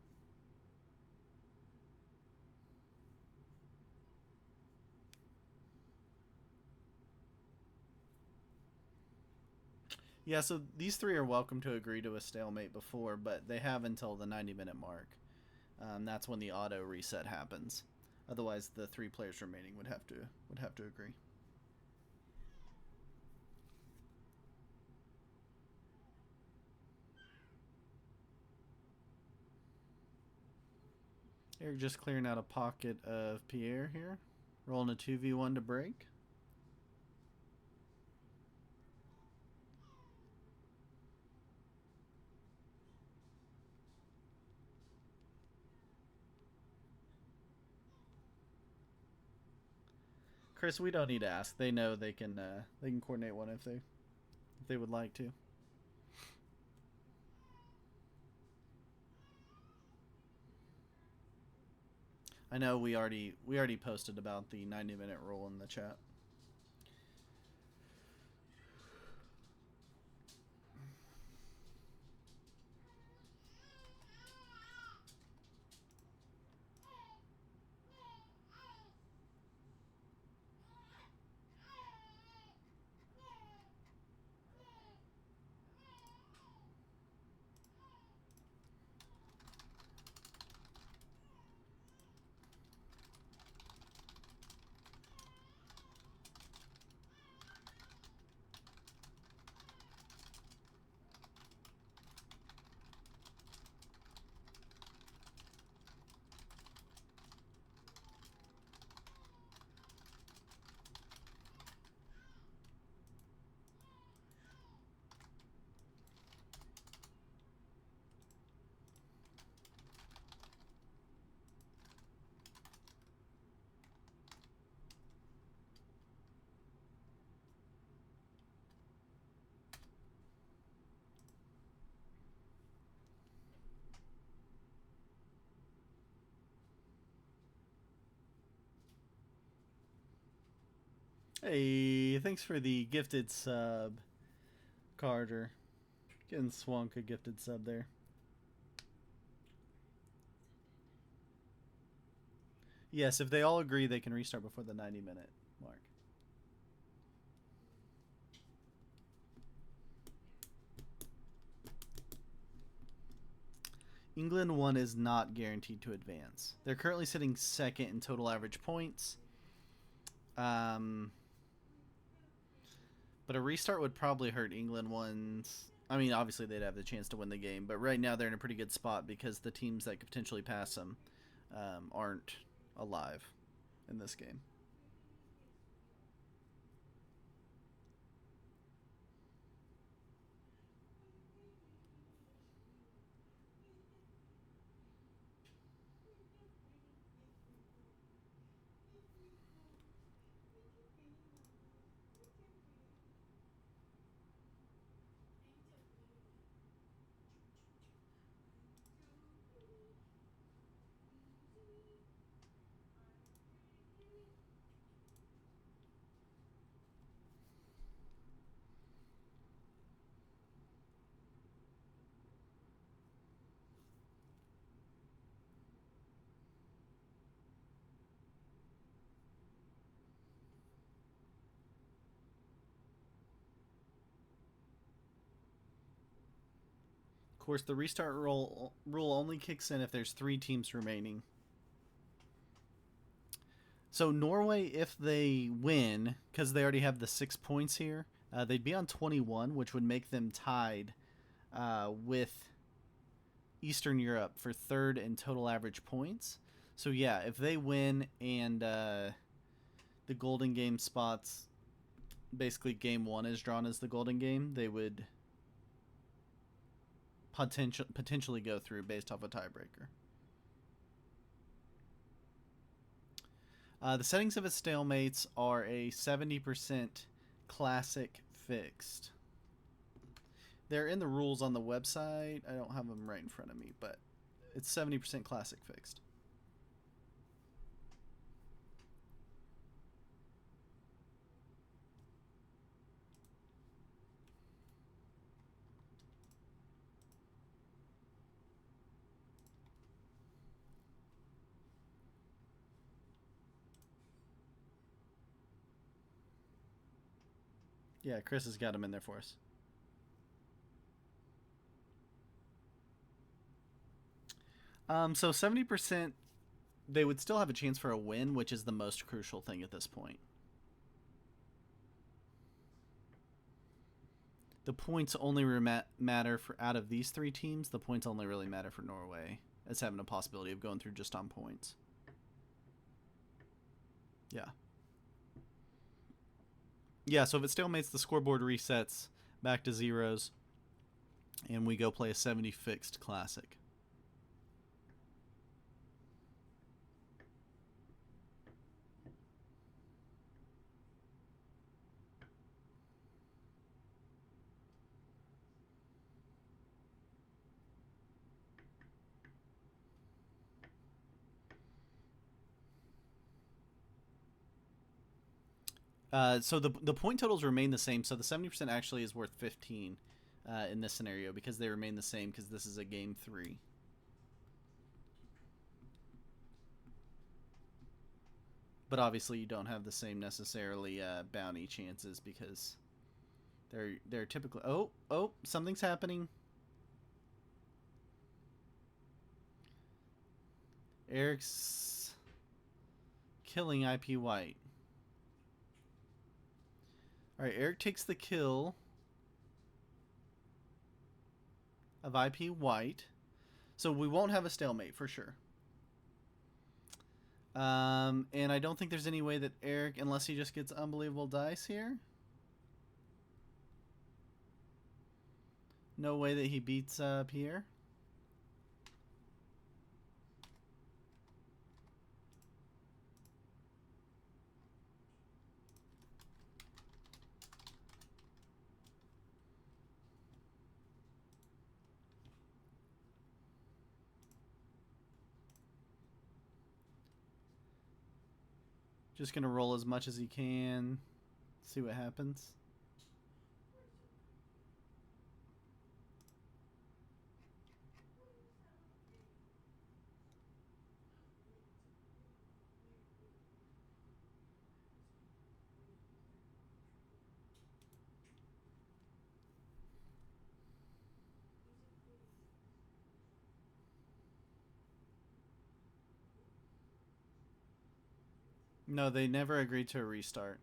Yeah, so these three are welcome to agree to a stalemate before, but they have until the 90-minute mark. That's when the auto reset happens. Otherwise, the three players remaining would have to agree. Eric just clearing out a pocket of Pierre here. Rolling a 2v1 to break. Chris, we don't need to ask. They know they can coordinate one if they would like to. I know we already posted about the 90-minute rule in the chat. Hey, thanks for the gifted sub, Carter. Getting Swunk a gifted sub there. Yes, if they all agree, they can restart before the 90-minute mark. England 1 is not guaranteed to advance. They're currently sitting second in total average points. But a restart would probably hurt England 1's. I mean, obviously they'd have the chance to win the game, but right now they're in a pretty good spot because the teams that could potentially pass them aren't alive in this game. Of course, the restart rule only kicks in if there's 3 teams remaining. So Norway, if they win, because they already have the 6 points here, they'd be on 21, which would make them tied with Eastern Europe for 3rd in total average points. So yeah, if they win and the Golden Game spots, basically game 1 is drawn as the Golden Game, they would potentially go through based off a tiebreaker. The settings of its stalemates are a 70% classic fixed. They're in the rules on the website. I don't have them right in front of me, but it's 70% classic fixed. Yeah, Chris has got them in there for us. So 70%, they would still have a chance for a win, which is the most crucial thing at this point. The points only matter for out of these 3 teams. The points only really matter for Norway as having a possibility of going through just on points. Yeah. Yeah, so if it stalemates, the scoreboard resets back to zeros, and we go play a 70 fixed classic. So the point totals remain the same. So the 70% actually is worth 15 in this scenario because they remain the same because this is a game 3. But obviously you don't have the same necessarily bounty chances because they're typically... Oh, something's happening. Eric's killing IP White. Alright, Eric takes the kill of IP White. So we won't have a stalemate for sure. And I don't think there's any way that Eric, unless he just gets unbelievable dice here. No way that he beats Pierre. Just gonna roll as much as he can. See what happens. No, they never agreed to a restart.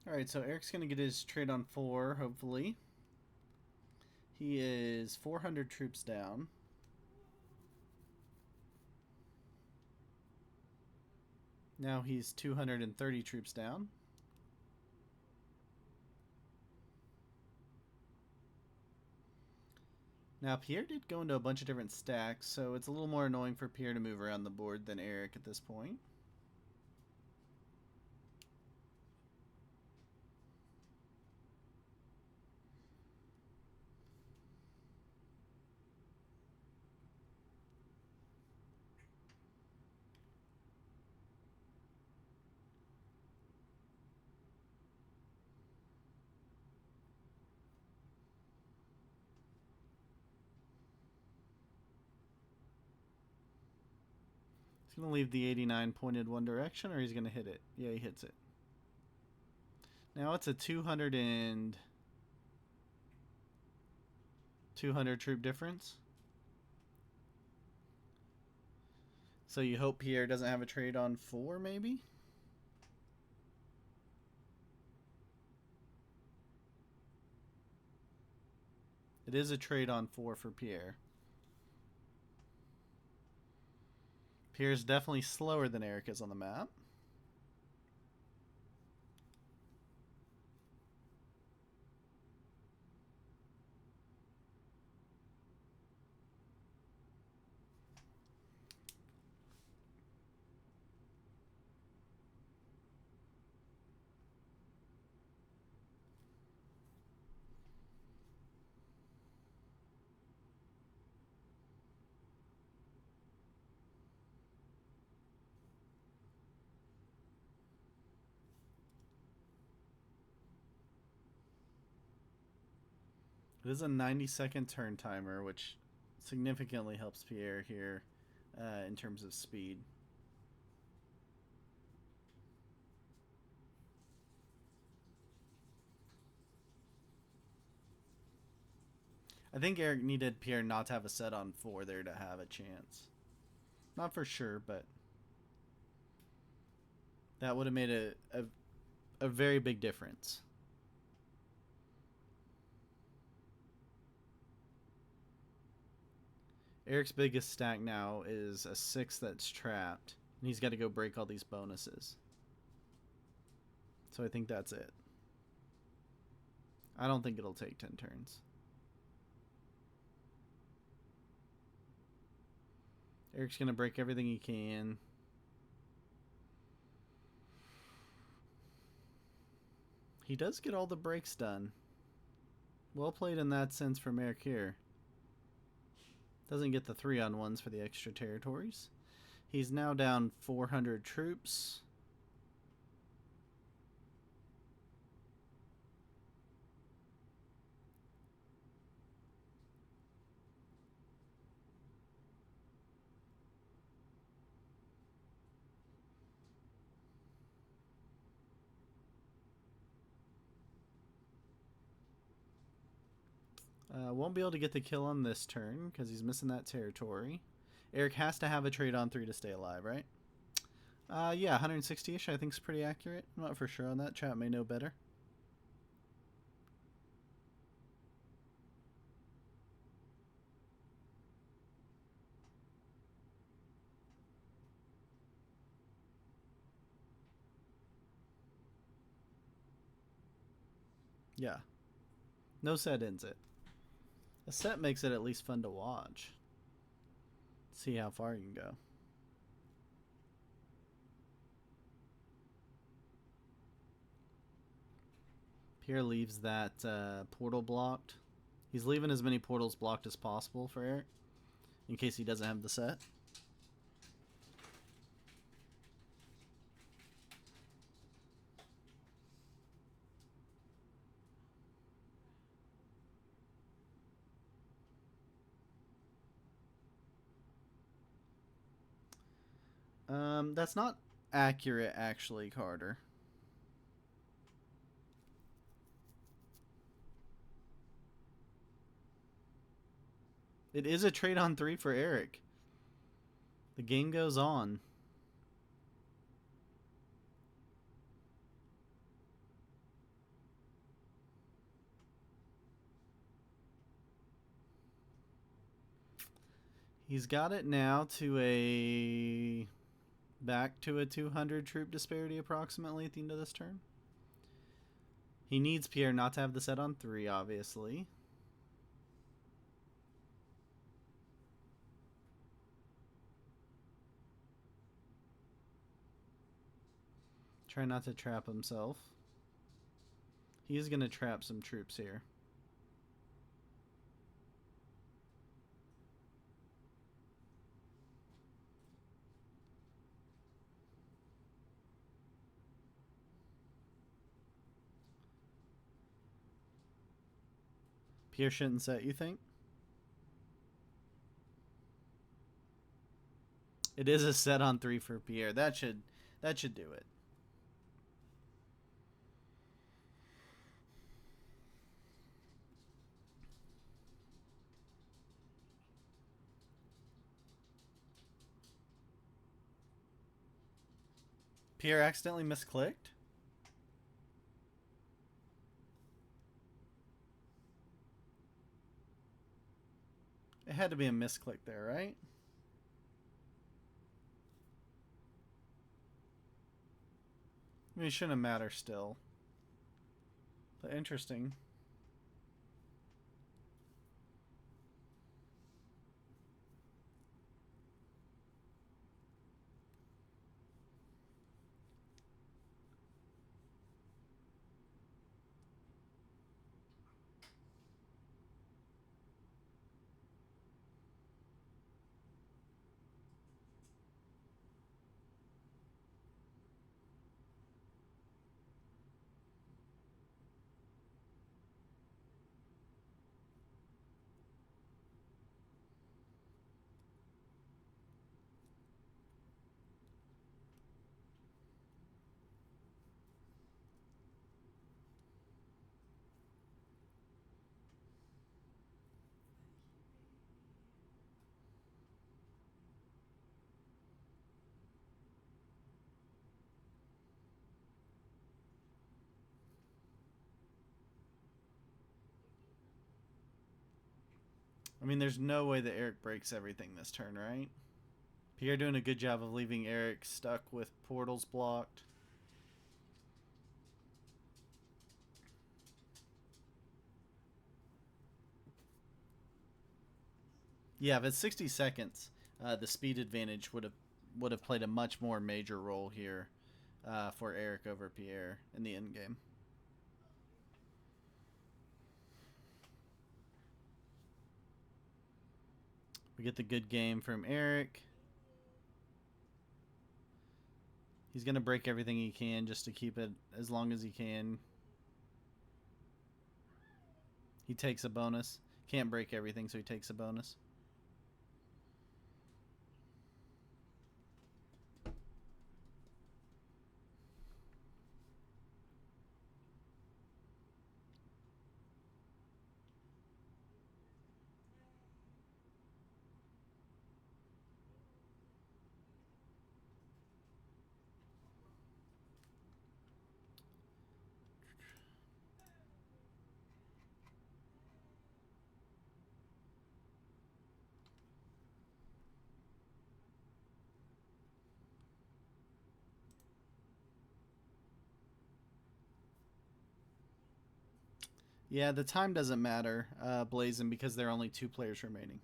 Alright, so Eric's gonna get his trade on 4, hopefully. He is 400 troops down. Now he's 230 troops down. Now Pierre did go into a bunch of different stacks, so it's a little more annoying for Pierre to move around the board than Eric at this point. He's going to leave the 89 pointed one direction, or he's going to hit it. Yeah, he hits it. Now it's a 200 troop difference. So you hope Pierre doesn't have a trade on 4, maybe? It is a trade on 4 for Pierre. Pierre's definitely slower than Eric is on the map. It is a 90-second turn timer, which significantly helps Pierre here in terms of speed. I think Eric needed Pierre not to have a set on 4 there to have a chance. Not for sure, but that would have made a very big difference. Eric's biggest stack now is a 6 that's trapped, and he's got to go break all these bonuses. So I think that's it. I don't think it'll take 10 turns. Eric's going to break everything he can. He does get all the breaks done. Well played in that sense from Eric here. Doesn't get the 3-on-1s for the extra territories. He's now down 400 troops. Won't be able to get the kill on this turn because he's missing that territory. Eric has to have a trade on 3 to stay alive, right? Yeah, 160-ish I think is pretty accurate. I'm not for sure on that. Chat may know better. Yeah. No set ends it. A set makes it at least fun to watch. See how far you can go. Pierre leaves that portal blocked. He's leaving as many portals blocked as possible for Eric, in case he doesn't have the set. That's not accurate, actually, Carter. It is a trade on 3 for Eric. The game goes on. He's got it now to a back to a 200 troop disparity approximately at the end of this turn. He needs Pierre not to have the set on 3, obviously. Try not to trap himself. He's going to trap some troops here. Pierre shouldn't set, you think? It is a set on 3 for Pierre. That should do it. Pierre accidentally misclicked? It had to be a misclick there, right? I mean, it shouldn't matter still. But interesting. I mean, there's no way that Eric breaks everything this turn, right? Pierre doing a good job of leaving Eric stuck with portals blocked. Yeah, if it's 60 seconds, the speed advantage would have played a much more major role here for Eric over Pierre in the end game. We get the good game from Eric. He's going to break everything he can just to keep it as long as he can. He takes a bonus. Can't break everything, so he takes a bonus. Yeah, the time doesn't matter, Blazin, because there are only 2 players remaining.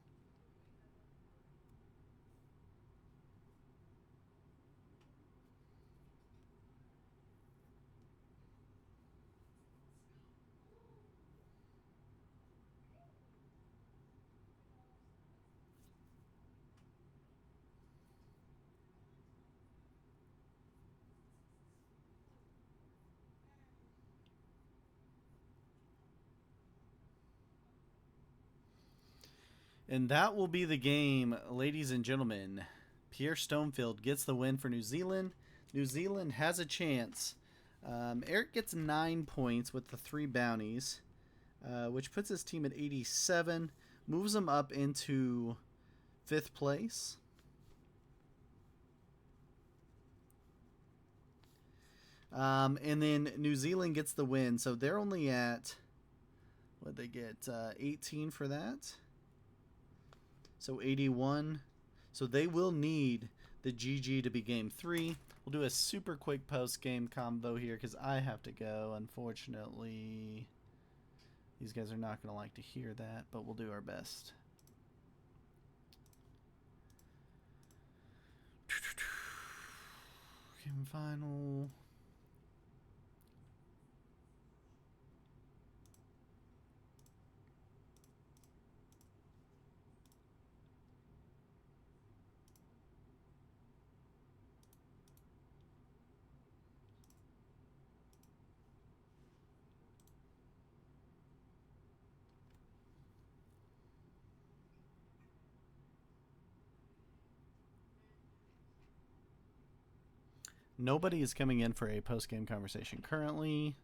And that will be the game, ladies and gentlemen. Pierre Stonefield gets the win for New Zealand. New Zealand has a chance. Eric gets 9 points with the 3 bounties, which puts his team at 87, moves him up into 5th place. And then New Zealand gets the win, so they're only at, what'd they get, 18 for that? So 81. So they will need the GG to be game 3. We'll do a super quick post-game combo here because I have to go. Unfortunately, these guys are not going to like to hear that, but we'll do our best. Game final. Nobody is coming in for a post-game conversation currently.